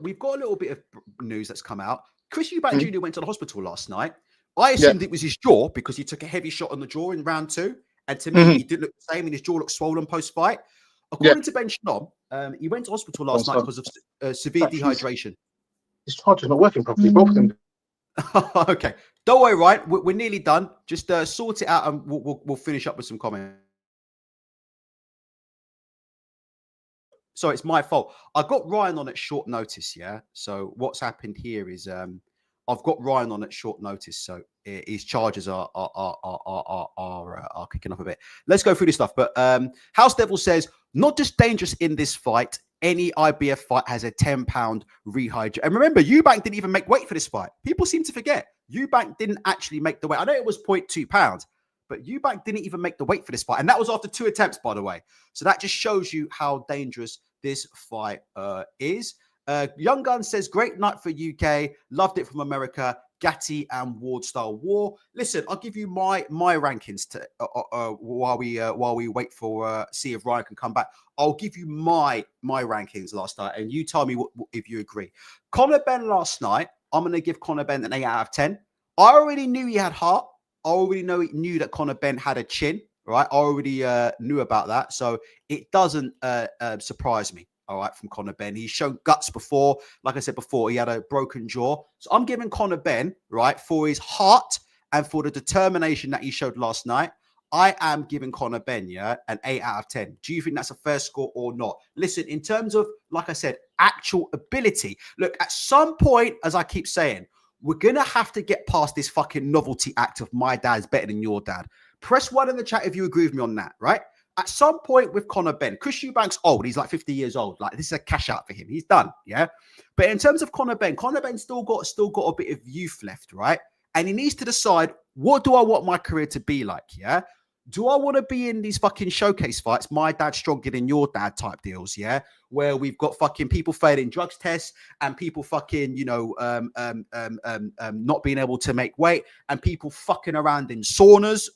we've got a little bit of news that's come out. Chris Eubank Jr. went to the hospital last night. I assumed it was his jaw because he took a heavy shot on the jaw in round 2. And to me, he didn't look the same, and his jaw looked swollen post-fight. According to Ben Shalom, he went to hospital last night because of severe dehydration. His charger's not working properly, both of them. Okay. Don't worry, Ryan. We're nearly done. Just sort it out, and we'll finish up with some comments. Sorry, it's my fault. I got Ryan on at short notice, yeah? So what's happened here is I've got Ryan on at short notice, so his charges are kicking up a bit. Let's go through this stuff. But House Devil says, not just dangerous in this fight, any IBF fight has a 10-pound rehydrate. And remember, Eubank didn't even make weight for this fight. People seem to forget. Eubank didn't actually make the weight. I know it was 0.2 pounds, but Eubank didn't even make the weight for this fight. And that was after 2 attempts, by the way. So that just shows you how dangerous this fight is. Young Gun says, great night for UK. Loved it from America. Gatti and Ward style war. Listen, I'll give you my rankings while we wait for see if Ryan can come back. I'll give you my rankings last night, and you tell me if you agree. Conor Benn last night, I'm going to give Conor Benn an 8 out of 10. I already knew he had heart. I already knew that Conor Benn had a chin, right? I already knew about that, so it doesn't surprise me. All right, from Conor Benn. He's shown guts before. Like I said before, he had a broken jaw. So I'm giving Conor Benn, right, for his heart and for the determination that he showed last night. I am giving Conor Benn, an 8 out of 10. Do you think that's a fair score or not? Listen, in terms of, like I said, actual ability, look, at some point, as I keep saying, we're going to have to get past this fucking novelty act of my dad's better than your dad. Press 1 in the chat if you agree with me on that, right? At some point with Conor Benn, Chris Eubank's old. He's like 50 years old. Like, this is a cash out for him. He's done, yeah? But in terms of Conor Benn still got a bit of youth left, right? And he needs to decide, what do I want my career to be like, yeah? Do I want to be in these fucking showcase fights? My dad's stronger than your dad type deals, yeah? Where we've got fucking people failing drugs tests and people fucking, not being able to make weight and people fucking around in saunas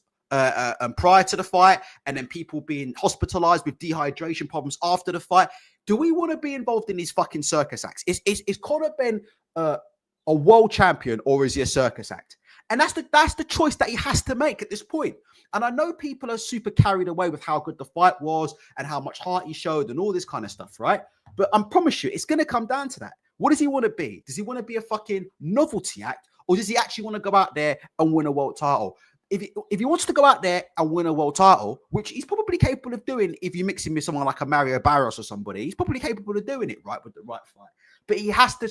prior to the fight, and then people being hospitalized with dehydration problems after the fight. Do we want to be involved in these fucking circus acts? Is Conor Benn a world champion, or is he a circus act? And that's the choice that he has to make at this point. And I know people are super carried away with how good the fight was and how much heart he showed and all this kind of stuff, right? But I promise you, it's going to come down to that. What does he want to be? Does he want to be a fucking novelty act, or does he actually want to go out there and win a world title? If he wants to go out there and win a world title, which he's probably capable of doing if you mix him with someone like a Mario Barros or somebody, he's probably capable of doing it, right, with the right fight. But he has to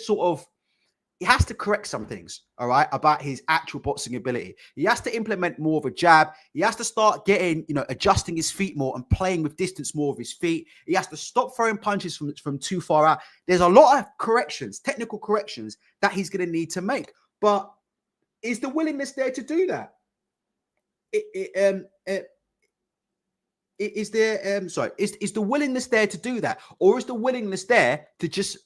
correct some things, all right, about his actual boxing ability. He has to implement more of a jab. He has to start getting, adjusting his feet more and playing with distance more of his feet. He has to stop throwing punches from too far out. There's a lot of corrections, technical corrections that he's going to need to make. But is the willingness there to do that? Is the willingness there to do that, or is the willingness there to just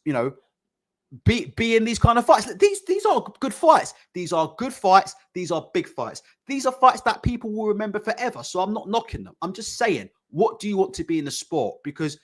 be in these kind of fights? These are good fights. These are good fights. These are big fights. These are fights that people will remember forever. So I'm not knocking them. I'm just saying, what do you want to be in the sport? Because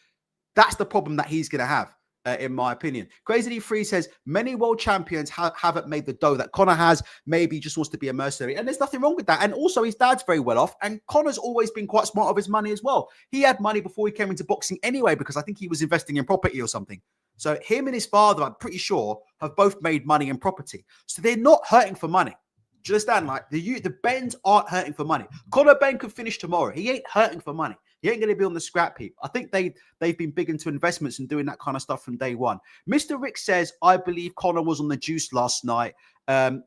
that's the problem that he's going to have. In my opinion. Crazy D3 says many world champions haven't made the dough that Conor has. Maybe he just wants to be a mercenary. And there's nothing wrong with that. And also his dad's very well off. And Conor's always been quite smart of his money as well. He had money before he came into boxing anyway, because I think he was investing in property or something. So him and his father, I'm pretty sure, have both made money in property. So they're not hurting for money. Do you understand? Like the Benns aren't hurting for money. Conor Benn could finish tomorrow. He ain't hurting for money. He ain't going to be on the scrap heap. I think they've been big into investments and doing that kind of stuff from day one. Mr. Rick says, I believe Conor was on the juice last night.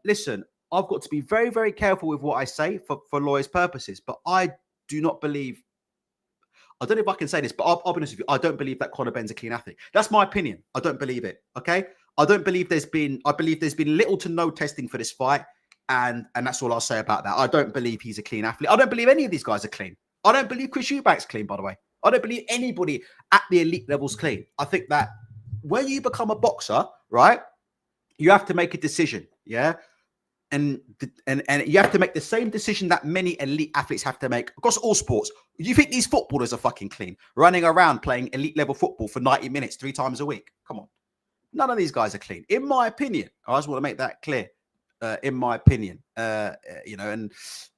Listen, I've got to be very, very careful with what I say for lawyers' purposes, but I do not believe, I don't know if I can say this, but I'll be honest with you, I don't believe that Conor Benn's a clean athlete. That's my opinion. I don't believe it, okay? I believe there's been little to no testing for this fight, and that's all I'll say about that. I don't believe he's a clean athlete. I don't believe any of these guys are clean. I don't believe Chris Eubank's clean, by the way. I don't believe anybody at the elite level's clean. I think that when you become a boxer, right, you have to make a decision, yeah? And you have to make the same decision that many elite athletes have to make across all sports. You think these footballers are fucking clean, running around playing elite level football for 90 minutes 3 times a week? Come on. None of these guys are clean, in my opinion. I just want to make that clear, in my opinion. And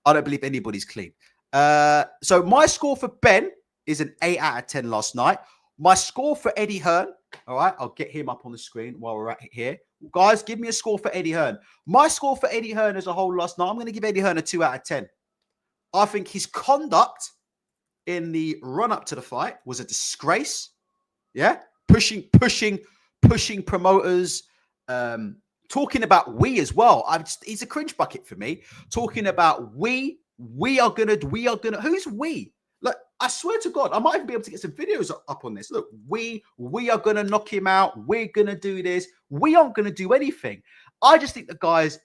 I don't believe anybody's clean. So my score for Ben is an 8 out of 10 last night. My score for Eddie Hearn, all right, I'll get him up on the screen while we're at here. Guys, give me a score for Eddie Hearn. My score for Eddie Hearn as a whole last night, I'm going to give Eddie Hearn a 2 out of 10. I think his conduct in the run-up to the fight was a disgrace. Yeah, pushing promoters, talking about we as well. He's a cringe bucket for me. Talking about we are gonna. Who's we? Look, I swear to God, I might even be able to get some videos up on this. Look, we are gonna knock him out. We're gonna do this. We aren't gonna do anything. I just think the guy's.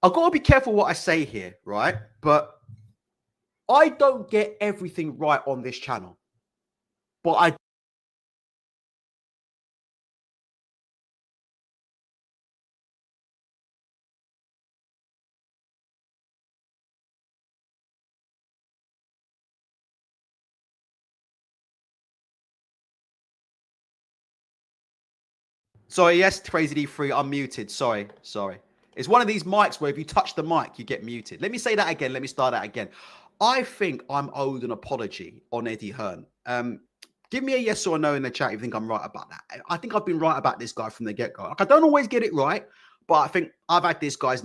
I've got to be careful what I say here, right? But I don't get everything right on this channel. But I. Sorry, yes, Crazy D3, I'm muted. Sorry. It's one of these mics where if you touch the mic, you get muted. Let me say that again. Let me start that again. I think I'm owed an apology on Eddie Hearn. Give me a yes or a no in the chat if you think I'm right about that. I think I've been right about this guy from the get-go. Like, I don't always get it right, but I think I've had this guy's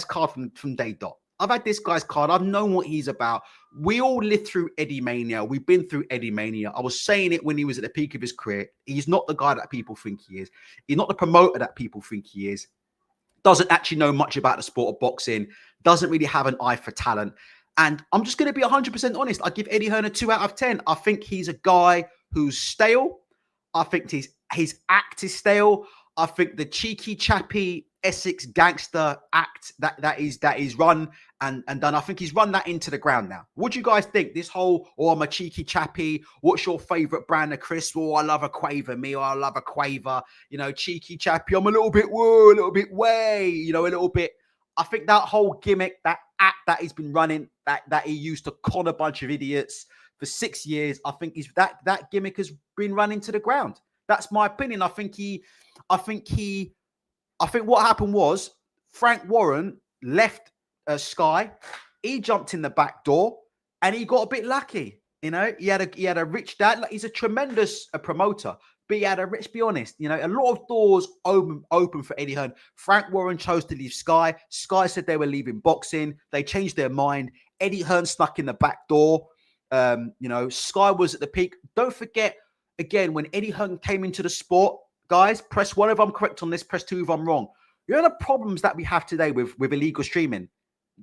card from day dot. I've had this guy's card. I've known what he's about. We all lived through Eddie Mania. We've been through Eddie Mania. I was saying it when he was at the peak of his career. He's not the guy that people think he is. He's not the promoter that people think he is. Doesn't actually know much about the sport of boxing. Doesn't really have an eye for talent. And I'm just going to be 100% honest. I give Eddie Hearn a 2 out of 10. I think he's a guy who's stale. I think his act is stale. I think the cheeky, chappy Essex gangster act that is run and done. I think he's run that into the ground now. What do you guys think? This whole, oh, I'm a cheeky chappy. What's your favorite brand of crisp? Oh, I love a quaver. Me, I love a quaver. You know, cheeky chappy. I'm a little bit woo, a little bit way. You know, a little bit. I think that whole gimmick, that act that he's been running, that he used to con a bunch of idiots for 6 years, I think that gimmick has been run into the ground. That's my opinion. I think what happened was Frank Warren left Sky. He jumped in the back door and he got a bit lucky. You know, he had a rich dad. Like, he's a tremendous promoter, but he had a rich, be honest, you know, a lot of doors open for Eddie Hearn. Frank Warren chose to leave Sky. Sky said they were leaving boxing. They changed their mind. Eddie Hearn snuck in the back door. You know, Sky was at the peak. Don't forget, again, when Eddie Hearn came into the sport, guys, press 1 if I'm correct on this, press 2 if I'm wrong. You know the problems that we have today with illegal streaming?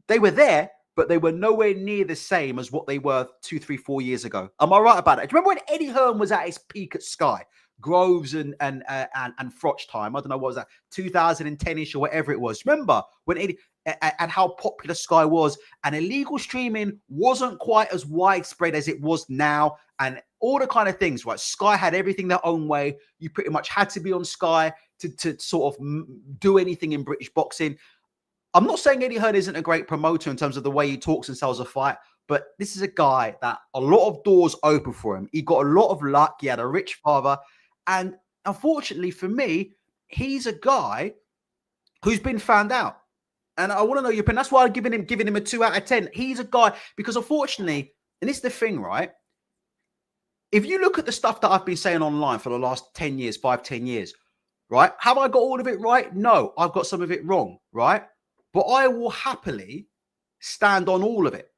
They were there, but they were nowhere near the same as what they were 2, 3, 4 years ago. Am I right about it? Do you remember when Eddie Hearn was at his peak at Sky? Groves and Froch time. I don't know, what was that, 2010-ish or whatever it was. Remember when Eddie and how popular Sky was, and illegal streaming wasn't quite as widespread as it was now, and all the kind of things, right? Sky had everything their own way. You pretty much had to be on Sky to sort of do anything in British boxing. I'm not saying Eddie Hearn isn't a great promoter in terms of the way he talks and sells a fight, but this is a guy that a lot of doors open for him. He got a lot of luck. He had a rich father. And unfortunately for me, he's a guy who's been found out. And I want to know your opinion. That's why I'm giving him a 2 out of 10. He's a guy, because unfortunately, and it's the thing, right? If you look at the stuff that I've been saying online for the last 10 years, 10 years, right? Have I got all of it right? No, I've got some of it wrong, right? But I will happily stand on all of it.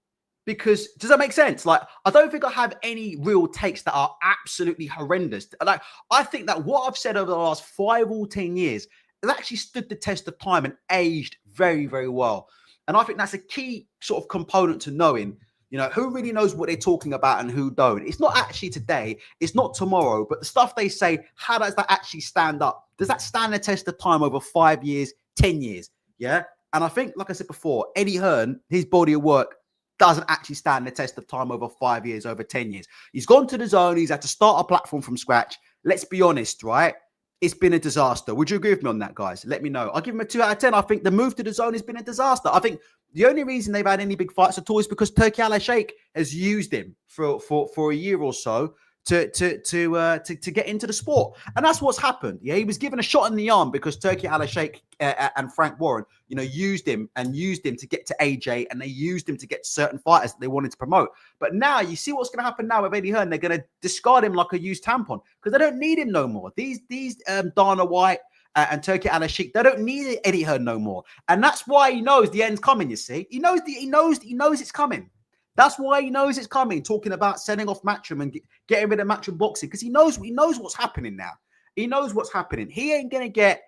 Because, does that make sense? Like, I don't think I have any real takes that are absolutely horrendous. Like, I think that what I've said over the last 5 or 10 years has actually stood the test of time and aged very, very well. And I think that's a key sort of component to knowing, you know, who really knows what they're talking about and who don't. It's not actually today, it's not tomorrow, but the stuff they say, how does that actually stand up? Does that stand the test of time over 5 years, 10 years? Yeah. And I think, like I said before, Eddie Hearn, his body of work doesn't actually stand the test of time over 5 years, over 10 years. He's gone to the zone. He's had to start a platform from scratch. Let's be honest, right? It's been a disaster. Would you agree with me on that, guys? Let me know. I'll give him a 2 out of 10. I think the move to the zone has been a disaster. I think the only reason they've had any big fights at all is because Turki Alalshikh has used him for a year or so to get into the sport. And that's what's happened. Yeah, he was given a shot in the arm because Turki Alalshikh and Frank Warren, you know, used him to get to AJ, and they used him to get certain fighters that they wanted to promote. But now you see what's going to happen now with Eddie Hearn. They're going to discard him like a used tampon because they don't need him no more. These Dana White and Turki Alalshikh, they don't need Eddie Hearn no more. And that's why he knows the end's coming, you see. He knows it's coming. That's why he knows it's coming, talking about selling off Matchroom and getting rid of Matchroom boxing, because he knows what's happening now. He knows what's happening. He isn't gonna get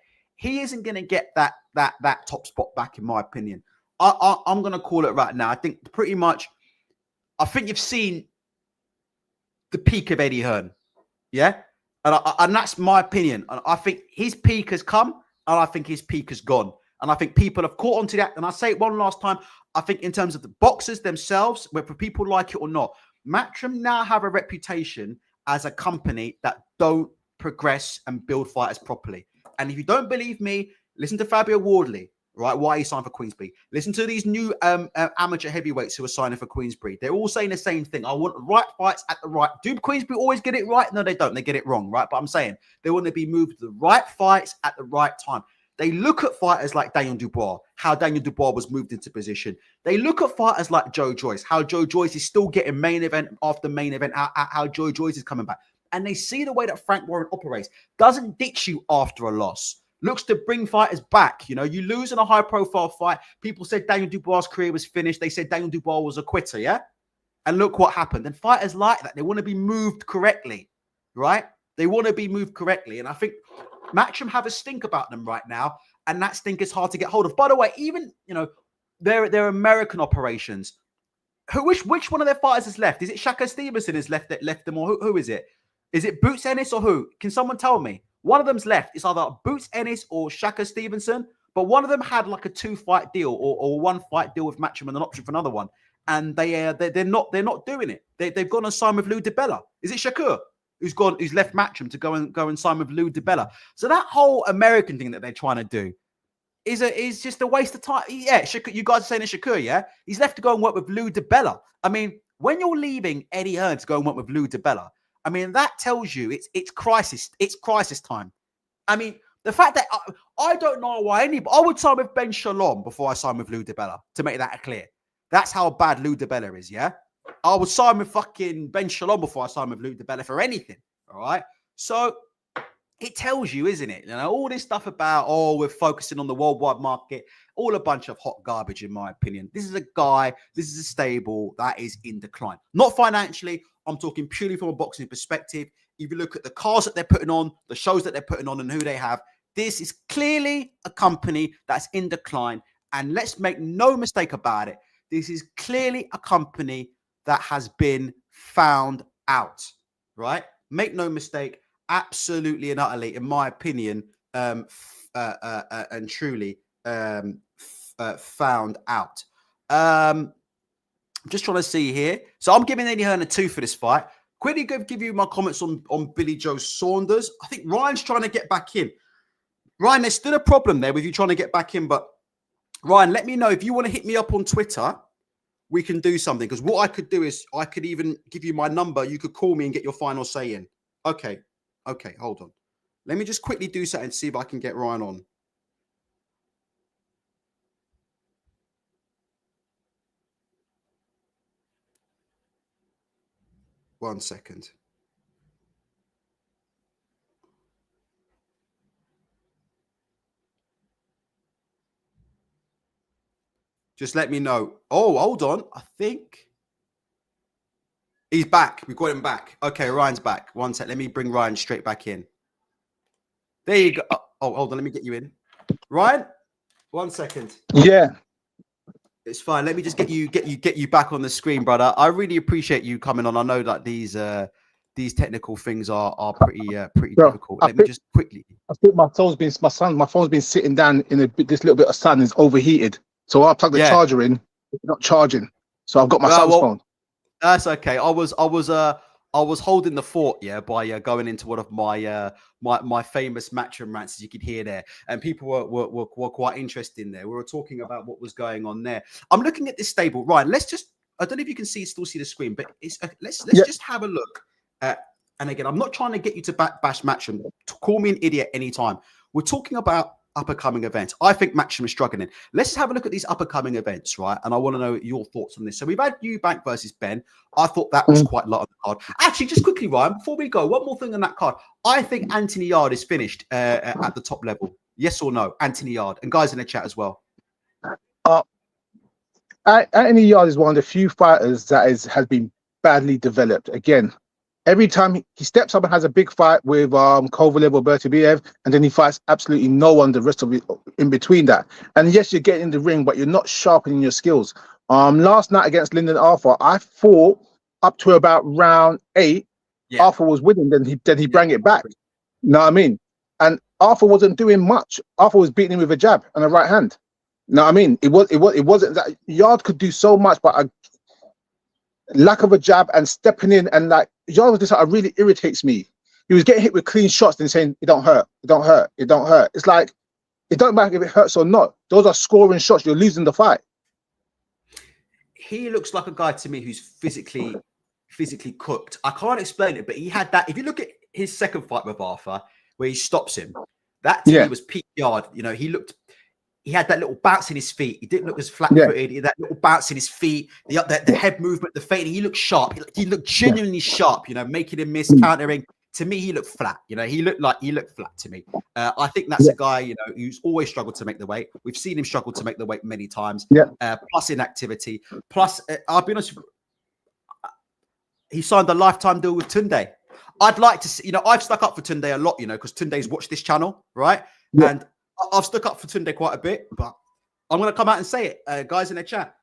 that top spot back, in my opinion. I'm gonna call it right now. I think you've seen the peak of Eddie Hearn. Yeah. And that's my opinion. And I think his peak has come, and I think his peak has gone. And I think people have caught on to that. And I say it one last time. I think in terms of the boxers themselves, whether people like it or not, Matchroom now have a reputation as a company that don't progress and build fighters properly. And if you don't believe me, listen to Fabio Wardley, right? Why he signed for Queensberry. Listen to these new amateur heavyweights who are signing for Queensberry. They're all saying the same thing. I want the right fights at the right. Do Queensberry always get it right? No, they don't. They get it wrong, right? But I'm saying they want to be moved to the right fights at the right time. They look at fighters like Daniel Dubois, how Daniel Dubois was moved into position. They look at fighters like Joe Joyce, how Joe Joyce is still getting main event after main event, how Joe Joyce is coming back. And they see the way that Frank Warren operates. Doesn't ditch you after a loss. Looks to bring fighters back. You know, you lose in a high-profile fight. People said Daniel Dubois' career was finished. They said Daniel Dubois was a quitter, yeah? And look what happened. And fighters like that, they want to be moved correctly, right? They want to be moved correctly. And I think Matchroom have a stink about them right now, and that stink is hard to get hold of. By the way, even, you know, their American operations, which one of their fighters is left? Is it Shakur Stevenson has left them, or who is it? Is it Boots Ennis or who? Can someone tell me? One of them's left. It's either Boots Ennis or Shakur Stevenson, but one of them had like a 2-fight deal or 1-fight deal with Matchroom and an option for another one, and they're not doing it. They've gone and signed with Lou DiBella. Is it Shakur who's left Matchroom to go and sign with Lou DiBella? So that whole American thing that they're trying to do is just a waste of time. Yeah, Shakur, you guys are saying it's Shakur, yeah? He's left to go and work with Lou DiBella. I mean, when you're leaving Eddie Hearn to go and work with Lou DiBella, I mean, that tells you it's crisis time. I mean, the fact that I don't know why I would sign with Ben Shalom before I sign with Lou DiBella, to make that clear. That's how bad Lou DiBella is, yeah? I would sign with fucking Ben Shalom before I sign with Lou DiBella for anything, all right? So it tells you, isn't it? You know, all this stuff about, we're focusing on the worldwide market, all a bunch of hot garbage, in my opinion. This is a guy, this is a stable that is in decline. Not financially, I'm talking purely from a boxing perspective. If you look at the cars that they're putting on, the shows that they're putting on, and who they have, this is clearly a company that's in decline. And let's make no mistake about it. This is clearly a company that has been found out, right? Make no mistake, absolutely and utterly, in my opinion, and truly found out. I'm just trying to see here. So I'm giving Eddie Hearn a 2 for this fight. Quickly give you my comments on Billy Joe Saunders. I think Ryan's trying to get back in. Ryan, there's still a problem there with you trying to get back in, but Ryan, let me know if you want to hit me up on Twitter. We can do something, because what I could do is I could even give you my number. You could call me and get your final say in. Okay, hold on. Let me just quickly do something and see if I can get Ryan on. One second. Just let me know. Oh, hold on. I think he's back. We've got him back. Okay, Ryan's back. One sec. Let me bring Ryan straight back in. There you go. Oh, hold on. Let me get you in. Ryan, 1 second. Yeah. It's fine. Let me just get you back on the screen, brother. I really appreciate you coming on. I know that these technical things are pretty difficult. Let me just quickly. I think my phone's been sitting down in this little bit of sun, is overheated. So I plug the charger in, it's not charging. So I've got my son's phone. That's okay. I was holding the fort, by going into one of my famous Matchroom rants, as you could hear there, and people were quite interested in there. We were talking about what was going on there. I'm looking at this stable, Ryan. Let's just, I don't know if you can still see the screen, but let's just have a look at. And again, I'm not trying to get you to bash Matchroom. Call me an idiot anytime. We're talking about up-and-coming events. I think Matchroom is struggling. Let's just have a look at these up-and-coming events, right? And I want to know your thoughts on this. So we've had Eubank versus Ben. I thought that was quite a lot on the card. Actually, just quickly, Ryan, before we go, one more thing on that card. I think Anthony Yarde is finished at the top level. Yes or no? Anthony Yarde. And guys in the chat as well. Anthony Yarde is one of the few fighters that has been badly developed. Again, every time he steps up and has a big fight with Kovalev or Bertibiev, and then he fights absolutely no one the rest of it in between that. And yes, you're getting in the ring, but you're not sharpening your skills. Last night against Lyndon Arthur, I thought up to about round 8, Arthur was winning. Then he brought it back. You know what I mean? And Arthur wasn't doing much. Arthur was beating him with a jab and a right hand. You know what I mean? It wasn't that Yarde could do so much, but lack of a jab and stepping in, and like Yarde was just like, it really irritates me. He was getting hit with clean shots and saying it don't hurt, it don't hurt, it don't hurt. It's like, it don't matter if it hurts or not. Those are scoring shots. You're losing the fight. He looks like a guy to me who's physically cooked. I can't explain it, but he had that. If you look at his second fight with Arthur, where he stops him, that to me was peak Yarde. You know, he had that little bounce in his feet. He didn't look as flat-footed. He had that little bounce in his feet, the head movement, the fade. He looked sharp. He looked genuinely sharp, you know, making him miss, countering. To me, he looked flat. You know, he looked flat to me. I think that's a guy, you know, who's always struggled to make the weight. We've seen him struggle to make the weight many times. Plus inactivity. Plus, I'll be honest, he signed a lifetime deal with Tunde. I'd like to see, you know, I've stuck up for Tunde a lot, you know, because Tunde's watched this channel, right? And I've stuck up for Tunde quite a bit, but I'm going to come out and say it, guys in the chat.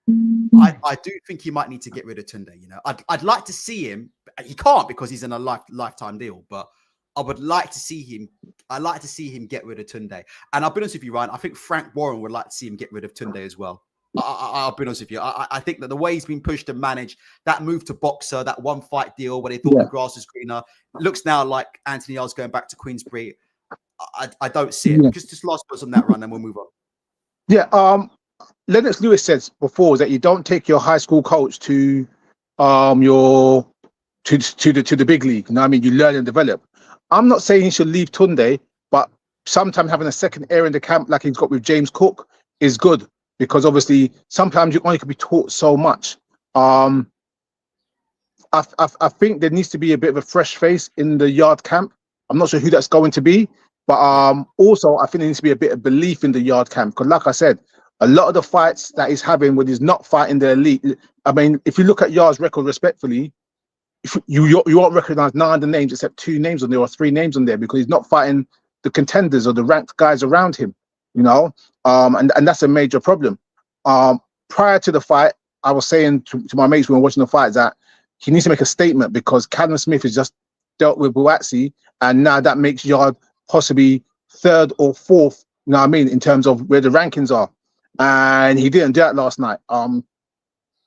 I do think he might need to get rid of Tunde. You know, I'd like to see him. He can't because he's in a lifetime deal, but I I would like to see him. I like to see him get rid of Tunde. And I'll be honest with you, Ryan. I think Frank Warren would like to see him get rid of Tunde as well. I'll be honest with you. I think that the way he's been pushed and managed, that move to boxer, that one fight deal where they thought the grass was greener, looks now like Anthony Yarde's going back to Queensbury. I don't see it. Just last words on that run, then we'll move on. Yeah. Lennox Lewis says before that you don't take your high school coach to the big league. You know what I mean? You learn and develop. I'm not saying he should leave Tunde, but sometimes having a second air in the camp like he's got with James Cook is good, because obviously sometimes you only can be taught so much. I think there needs to be a bit of a fresh face in the Yarde camp. I'm not sure who that's going to be, but also I think there needs to be a bit of belief in the Yarde camp, because like I said, a lot of the fights that he's having when he's not fighting the elite, I mean, if you look at Yarde's record respectfully, you won't recognize none of the names except 2 names on there or 3 names on there, because he's not fighting the contenders or the ranked guys around him, you know, and that's a major problem. Prior to the fight, I was saying to my mates when we were watching the fight that he needs to make a statement, because Callum Smith has just dealt with Buatsi, and now that makes Yarde possibly 3rd or 4th, you know what I mean, in terms of where the rankings are. And he didn't do that last night.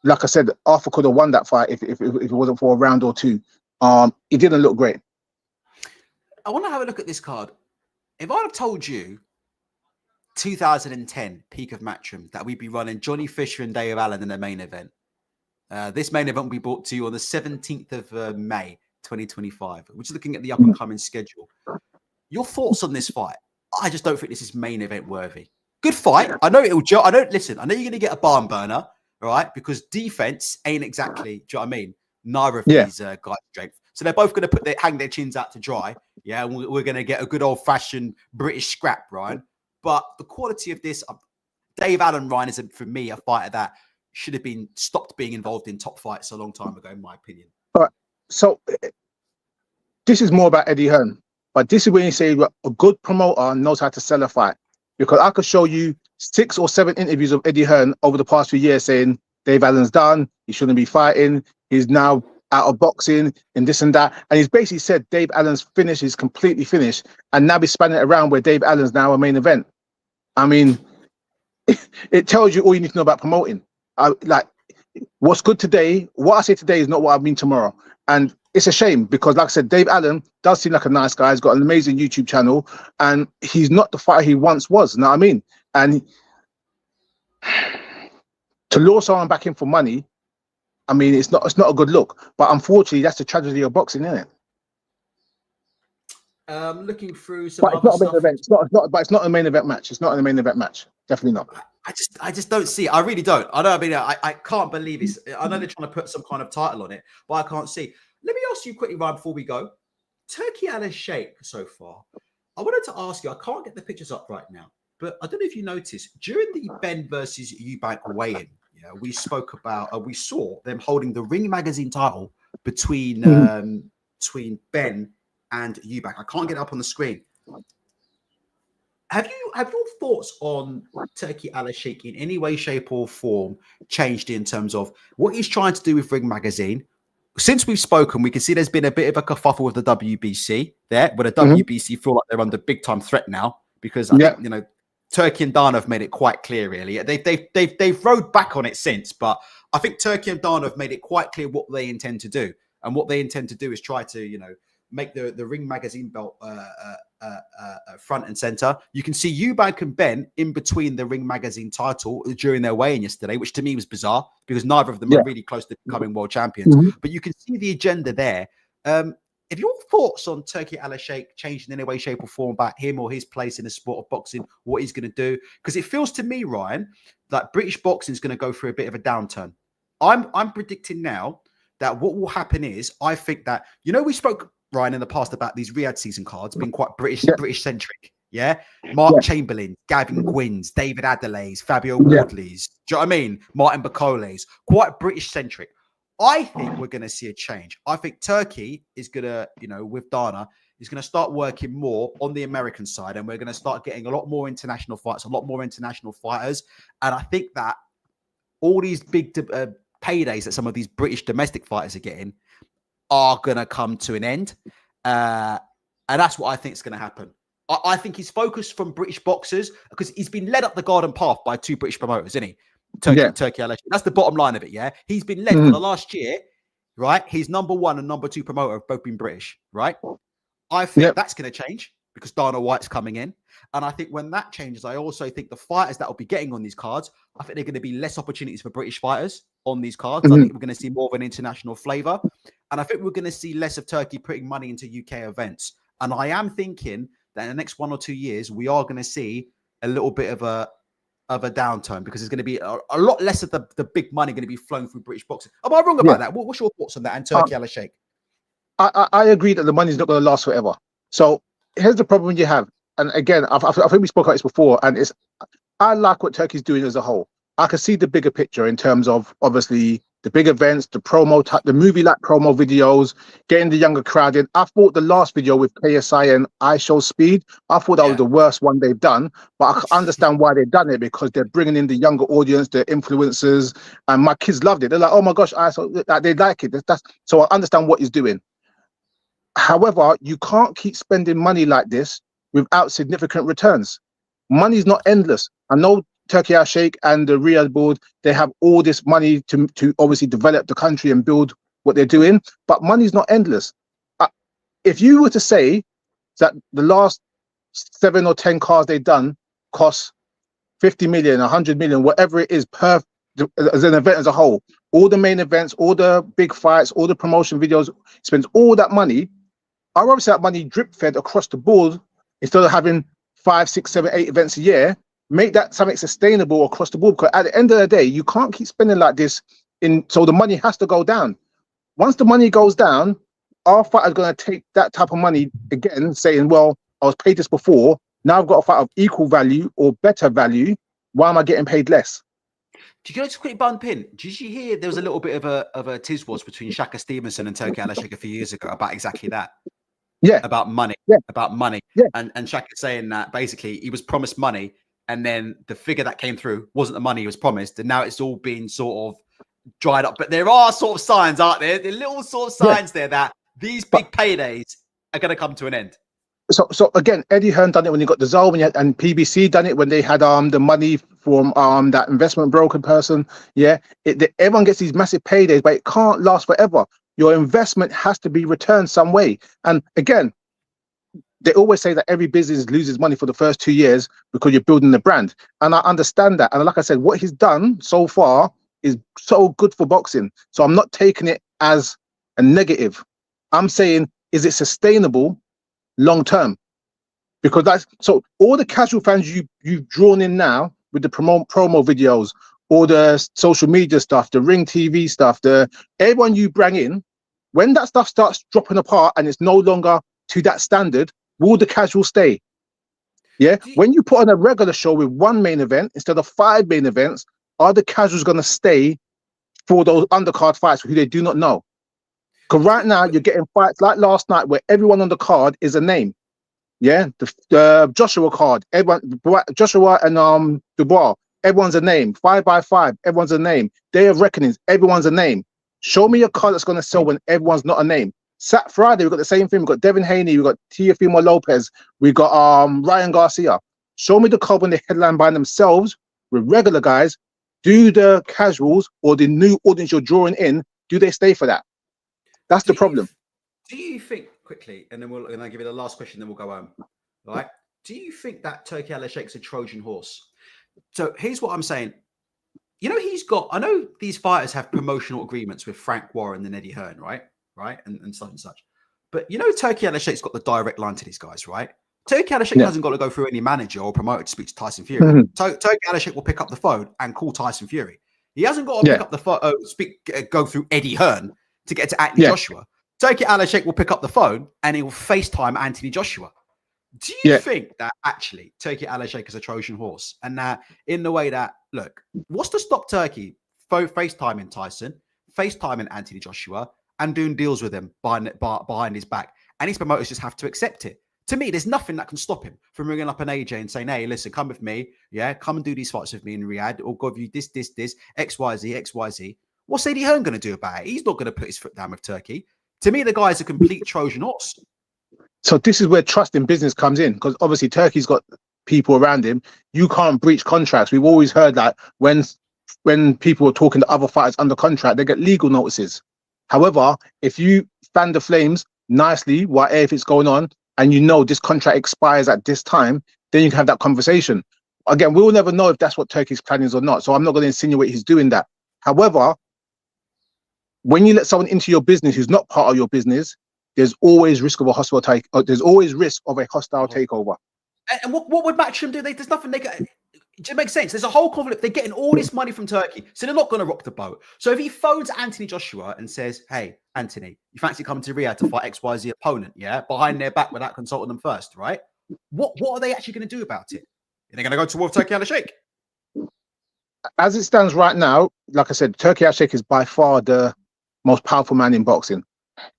Like I said, Arthur could have won that fight if it wasn't for a round or 2. He didn't look great. I want to have a look at this card. If I'd have told you 2010 peak of Matchroom that we'd be running Johnny Fisher and Dave Allen in the main event, this main event will be brought to you on the 17th of May 2025, which is looking at the up and coming schedule. Your thoughts on this fight? I just don't think this is main event worthy. Good fight. I know it'll. I know you're going to get a barn burner. All right, because defense ain't exactly, do you know what I mean? Neither of these guys' strength. So they're both going to hang their chins out to dry. Yeah, and we're going to get a good old fashioned British scrap, Ryan. But the quality of this, Dave Allen, Ryan, is for me a fighter that should have been stopped being involved in top fights a long time ago, in my opinion. All right. So this is more about Eddie Hearn, but this is when you say a good promoter knows how to sell a fight, because I could show you 6 or 7 interviews of Eddie Hearn over the past few years saying Dave Allen's done, he shouldn't be fighting, he's now out of boxing and this and that. And he's basically said Dave Allen's finished, he's completely finished. And now he's spanning it around where Dave Allen's now a main event. I mean, it tells you all you need to know about promoting. Like, what's good today, what I say today is not what I mean tomorrow. And it's a shame, because like I said, Dave Allen does seem like a nice guy. He's got an amazing YouTube channel, and he's not the fighter he once was. You know what I mean? And to lure someone back in for money, I mean, it's not a good look. But unfortunately, that's the tragedy of boxing, isn't it? Looking through some but it's not a main event. But it's not a main event match. It's not a main event match. Definitely not. I just don't see it. I really don't. I can't believe it's. I know they're trying to put some kind of title on it, but I can't see. Let me ask you quickly, Ryan, before we go. Turki Alalshikh so far. I wanted to ask you. I can't get the pictures up right now, but I don't know if you noticed during the Benn versus Eubank weigh-in. We spoke about. We saw them holding the Ring Magazine title between Benn and Eubank. I can't get it up on the screen. Have your thoughts on Turki Alalshikh in any way, shape, or form changed in terms of what he's trying to do with Ring Magazine? Since we've spoken, we can see there's been a bit of a kerfuffle with the WBC there, where the WBC feel like they're under big time threat now, because I think Turki and Dana have made it quite clear. Really, they've rode back on it since, but I think Turki and Dana have made it quite clear what they intend to do, and what they intend to do is try to make the Ring Magazine belt front and center. You can see Eubank and Benn in between the Ring Magazine title during their weigh-in yesterday, which to me was bizarre, because neither of them are really close to becoming world champions. But you can see the agenda there. If your thoughts on Turki Alalshikh changed in any way, shape, or form about him or his place in the sport of boxing, what he's going to do? Because it feels to me, Ryan, that British boxing is going to go through a bit of a downturn. I'm predicting now that what will happen is, I think that, we spoke, Ryan, in the past about these Riyadh season cards being quite British centric. Yeah. Mark Chamberlain, Gavin Gwynns, David Adelaide's, Fabio Wardley's. Do you know what I mean? Martin Bacole's, quite British centric. I think we're going to see a change. I think Turki is going to, with Dana, is going to start working more on the American side, and we're going to start getting a lot more international fights, a lot more international fighters. And I think that all these big paydays that some of these British domestic fighters are getting are going to come to an end. And that's what I think is going to happen. I think he's focused from British boxers because he's been led up the garden path by 2 British promoters, isn't he? Turki Alalshikh. That's the bottom line of it, yeah? He's been led for the last year, right? His number 1 and number 2 promoter have both been British, right? I think that's going to change because Dana White's coming in. And I think when that changes, I also think the fighters that will be getting on these cards, I think they're going to be less opportunities for British fighters on these cards. I think we're going to see more of an international flavor. And I think we're going to see less of Turkey putting money into UK events. And I am thinking that in the next 1 or 2 years, we are going to see a little bit of a downturn because there's going to be a lot less of the big money going to be flowing through British boxing. Am I wrong about that? What's your thoughts on that and Turki Alalshikh? I agree that the money's not going to last forever. So here's the problem you have. And again, I think we spoke about this before, and I like what Turkey's doing as a whole. I can see the bigger picture in terms of obviously the big events, the promo type, the movie-like promo videos, getting the younger crowd in. I thought the last video with KSI and I Show Speed, I thought that was the worst one they've done. But I understand why they've done it, because they're bringing in the younger audience, the influencers, and my kids loved it. They're like, oh my gosh, they like it. So I understand what he's doing. However, you can't keep spending money like this without significant returns. Money's not endless. I know Turki Alalshikh and the Riyadh board, they have all this money to obviously develop the country and build what they're doing, but money's not endless. If you were to say that the last 7 or 10 cars they've done cost 50 million, 100 million, whatever it is per as an event as a whole, all the main events, all the big fights, all the promotion videos, spends all that money, I obviously that money drip fed across the board instead of having 5, 6, 7, 8 events a year. Make that something sustainable across the board, because at the end of the day, you can't keep spending like this. So the money has to go down. Once the money goes down, our fighter is going to take that type of money again, saying, well, I was paid this before, now I've got a fight of equal value or better value. Why am I getting paid less? Did you just quickly bump in? Did you hear there was a little bit of a tiz-was between Shakur Stevenson and Turki Alalshikh a few years ago about exactly that? Yeah. About money. Yeah. About money. Yeah. And Shakur saying that basically he was promised money, and then the figure that came through wasn't the money he was promised, and now it's all been sort of dried up. But there are sort of signs, aren't there? The little sort of signs there that these big paydays are going to come to an end. So again, Eddie Hearn done it when he got the Zol, and PBC done it when they had the money from that investment broker person. Yeah, everyone gets these massive paydays, but it can't last forever. Your investment has to be returned some way. And again, they always say that every business loses money for the first 2 years because you're building the brand. And I understand that. And like I said, what he's done so far is so good for boxing. So I'm not taking it as a negative. I'm saying, is it sustainable long term? Because that's so all the casual fans you've drawn in now with the promo videos, all the social media stuff, the Ring TV stuff, everyone you bring in, when that stuff starts dropping apart and it's no longer to that standard, will the casual stay? Yeah. When you put on a regular show with 1 main event instead of 5 main events, are the casuals going to stay for those undercard fights who they do not know? Because right now you're getting fights like last night where everyone on the card is a name. Yeah, the Joshua card, everyone, Joshua and Dubois, everyone's a name. 5x5, everyone's a name. Day of Reckonings, everyone's a name. Show me a card that's going to sell when everyone's not a name. Friday, we've got the same thing. We've got Devin Haney, we've got Teofimo Lopez, we've got Ryan Garcia. Show me the card when they headline by themselves with regular guys. Do the casuals or the new audience you're drawing in, do they stay for that? That's the problem. Do you think, quickly, and then I'll give you the last question, then we'll go home. Right? Do you think that Turki Alalshikh's a Trojan horse? So here's what I'm saying. You know, I know these fighters have promotional agreements with Frank Warren and Eddie Hearn, right? Right? And such and such. But you know, Turki Alalshikh's got the direct line to these guys, right? Turki Alalshikh hasn't got to go through any manager or promoter to speak to Tyson Fury. Turki Alalshikh will pick up the phone and call Tyson Fury. He hasn't got to pick up the phone, go through Eddie Hearn to get to Anthony Joshua. Turki Alalshikh will pick up the phone and he will FaceTime Anthony Joshua. Do you think that actually Turki Alalshikh is a Trojan horse? And that in the way that, look, what's to stop Turki FaceTiming Tyson, FaceTiming Anthony Joshua, and doing deals with him behind his back? And his promoters just have to accept it. To me, there's nothing that can stop him from ringing up an AJ and saying, hey, listen, come with me. Yeah, come and do these fights with me in Riyadh. Or give you this, XYZ, XYZ. What's Eddie Hearn going to do about it? He's not going to put his foot down with Turki. To me, the guy is a complete Trojan horse. So this is where trust in business comes in, because obviously Turkey's got people around him. You can't breach contracts. We've always heard that when people are talking to other fighters under contract, they get legal notices. However, if you fan the flames nicely while everything's going on, and you know this contract expires at this time, then you can have that conversation. Again, we'll never know if that's what Turkey's plan is or not. So I'm not going to insinuate he's doing that. However, when you let someone into your business who's not part of your business, there's always risk of a hostile take. There's always risk of a hostile takeover. And what would Matchroom do? There's nothing they can. It makes sense. There's a whole conflict. They're getting all this money from Turkey, so they're not going to rock the boat. So if he phones Anthony Joshua and says, "Hey, Anthony, you fancy coming to Riyadh to fight XYZ opponent?" Yeah, behind their back without consulting them first, right? What are they actually going to do about it? Are they going to go towards Turki Alalshikh? As it stands right now, like I said, Turki Alalshikh is by far the most powerful man in boxing.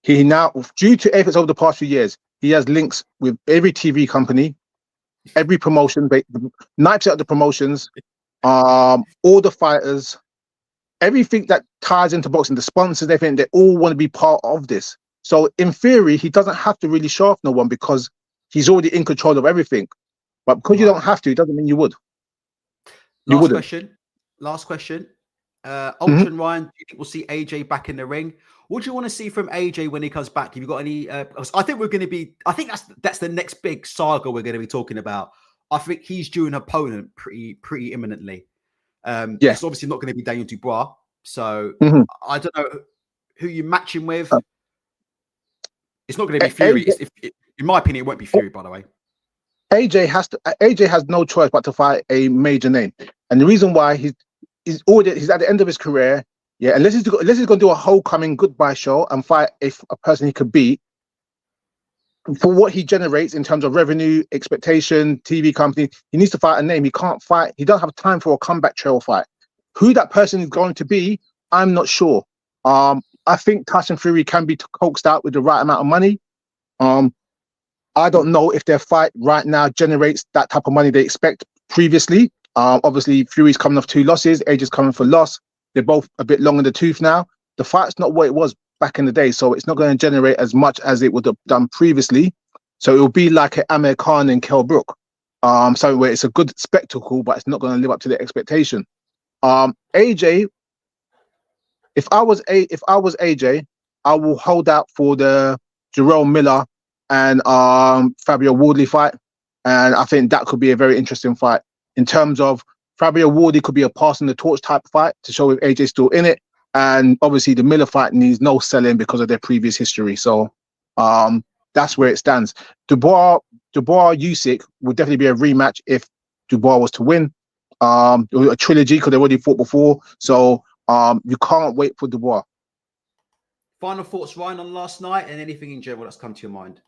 He now, due to efforts over the past few years, he has links with every TV company, every promotion, 90% of the promotions, all the fighters, everything that ties into boxing, the sponsors, everything, they all want to be part of this. So in theory, he doesn't have to really show off no one because he's already in control of everything. But because you don't have to, it doesn't mean you would. Last question. Ultra and Ryan, do you think we'll see AJ back in the ring? What do you want to see from AJ when he comes back? Have you got any? I think we're going to be. I think that's the next big saga we're going to be talking about. I think he's due an opponent pretty imminently. It's obviously not going to be Daniel Dubois. So I don't know who you match him with. It's not going to be Fury. In my opinion, it won't be Fury. By the way, AJ has no choice but to fight a major name, and the reason why he's at the end of his career. Yeah, unless he's going to do a homecoming goodbye show and fight a person he could beat, for what he generates in terms of revenue, expectation, TV company, he needs to fight a name. He can't fight. He doesn't have time for a comeback trail fight. Who that person is going to be, I'm not sure. I think Tyson Fury can be coaxed out with the right amount of money. I don't know if their fight right now generates that type of money they expect previously. Obviously, Fury's coming off 2 losses. AJ's coming for loss. They're both a bit long in the tooth now. The fight's not what it was back in the day, so it's not going to generate as much as it would have done previously. So it will be like an Amir Khan and Kell Brook, something where it's a good spectacle, but it's not going to live up to the expectation. AJ, if I was AJ, I will hold out for the Jerome Miller and Fabio Wardley fight, and I think that could be a very interesting fight in terms of. Fabio Wardley could be a passing the torch type fight to show if AJ's still in it. And obviously the Miller fight needs no selling because of their previous history. So that's where it stands. Dubois Usyk would definitely be a rematch if Dubois was to win. A trilogy because they already fought before. So you can't wait for Dubois. Final thoughts, Ryan, on last night and anything in general that's come to your mind?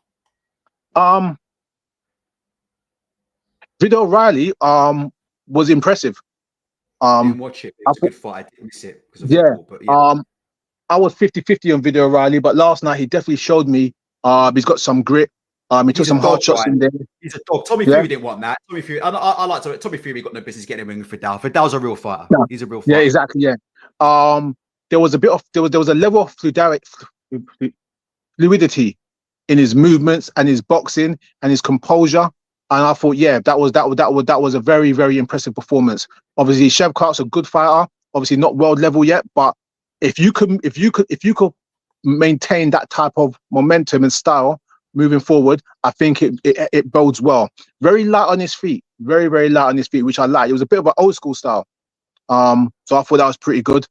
Video O'Reilly was impressive. I didn't watch it. It was a good fight. I didn't miss it because of football, but I was 50-50 on Video O'Reilly, but last night he definitely showed me he's got some grit. He took some hard shots in there. He's a dog. Tommy Fury didn't want that. Tommy Fury, I like Tommy Fury. Got no business getting in with Fidel. Fidel's a real fighter. Yeah. He's a real fighter. Yeah, exactly. Yeah. There was a level of fluidity in his movements and his boxing and his composure. And I thought, that was a very, very impressive performance. Obviously, Shev Clark's a good fighter. Obviously, not world level yet, but if you could maintain that type of momentum and style moving forward, I think it bodes well. Very light on his feet, very, very light on his feet, which I like. It was a bit of an old school style. So I thought that was pretty good.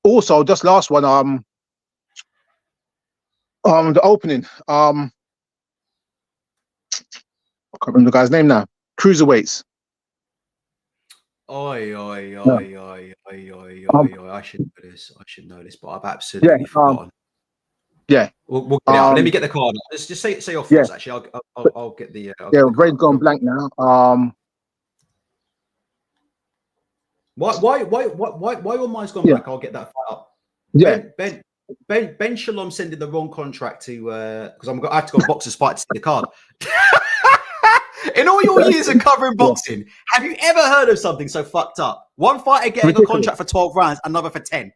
Also, just last one, the opening. I can't remember the guy's name now. Cruiserweights. I should know this, but I've absolutely forgotten. We'll get it out. Let me get the card. Let's just say your thoughts. Actually, I'll get the. Brain's gone blank now. Why your mind's gone blank? I'll get that fight up. Yeah. Ben Shalom sending the wrong contract to because I have to go boxers fight to see the card. In all your years of covering boxing, have you ever heard of something so fucked up? One fighter getting a contract for 12 rounds, another for 10.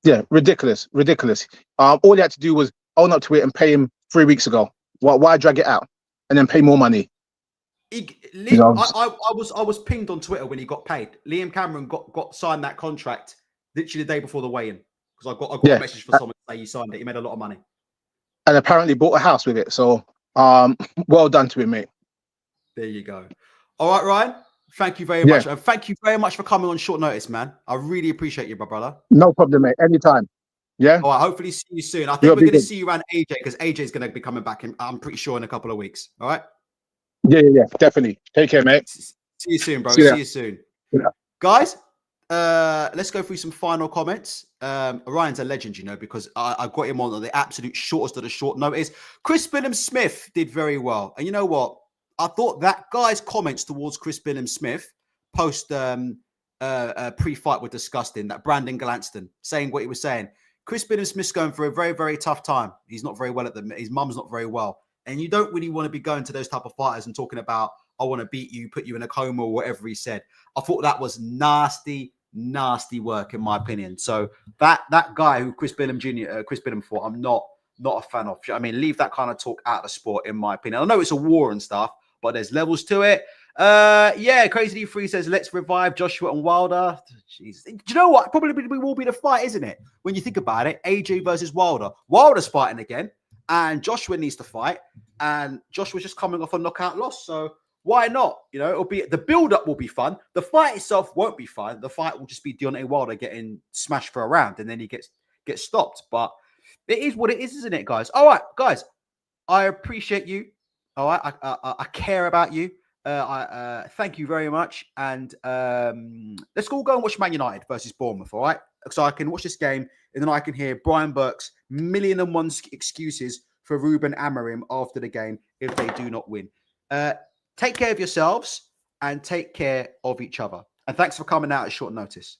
Yeah, ridiculous. All he had to do was own up to it and pay him 3 weeks ago. Why drag it out and then pay more money? I was pinged on Twitter when he got paid. Liam Cameron got signed that contract literally the day before the weigh-in, because I got a message from someone to say he signed it. He made a lot of money, and apparently bought a house with it. So, well done to him, mate. There you go. All right, Ryan. Thank you very much, and thank you very much for coming on short notice, man. I really appreciate you, my brother. No problem, mate. Anytime. Yeah. All right. Hopefully, see you soon. I think we're going to see you around AJ, because AJ is going to be coming back. I'm pretty sure in a couple of weeks. All right. Yeah. Definitely. Take care, mate. See you soon, bro. See you soon. Yeah. Guys, let's go through some final comments. Ryan's a legend, you know, because I got him on the absolute shortest of the short notice. Chris Billam-Smith did very well. And you know what? I thought that guy's comments towards Chris Billam-Smith post pre-fight were disgusting. That Brandon Galanston saying what he was saying. Chris Billam-Smith's going for a very, very tough time. He's not very well at his mum's not very well. And you don't really want to be going to those type of fighters and talking about, I want to beat you, put you in a coma, or whatever he said. I thought that was nasty work, in my opinion. So that guy who Chris Billam fought, I'm not a fan of. I mean, leave that kind of talk out of sport, in my opinion. I know it's a war and stuff, but there's levels to it. Crazy D3 says, let's revive Joshua and Wilder. Jeez. Do you know what? Probably will be the fight, isn't it? When you think about it, AJ versus Wilder. Wilder's fighting again, and Joshua needs to fight, and Joshua's just coming off a knockout loss. So why not? You know, it'll be, the build-up will be fun. The fight itself won't be fun. The fight will just be Deontay Wilder getting smashed for a round, and then he gets stopped. But it is what it is, isn't it, guys? All right, guys, I appreciate you. All right, I care about you. I thank you very much. And let's all go and watch Man United versus Bournemouth, all right? So I can watch this game, and then I can hear Brian Burke's 1,000,001 excuses for Ruben Amorim after the game if they do not win. Take care of yourselves and take care of each other. And thanks for coming out at short notice.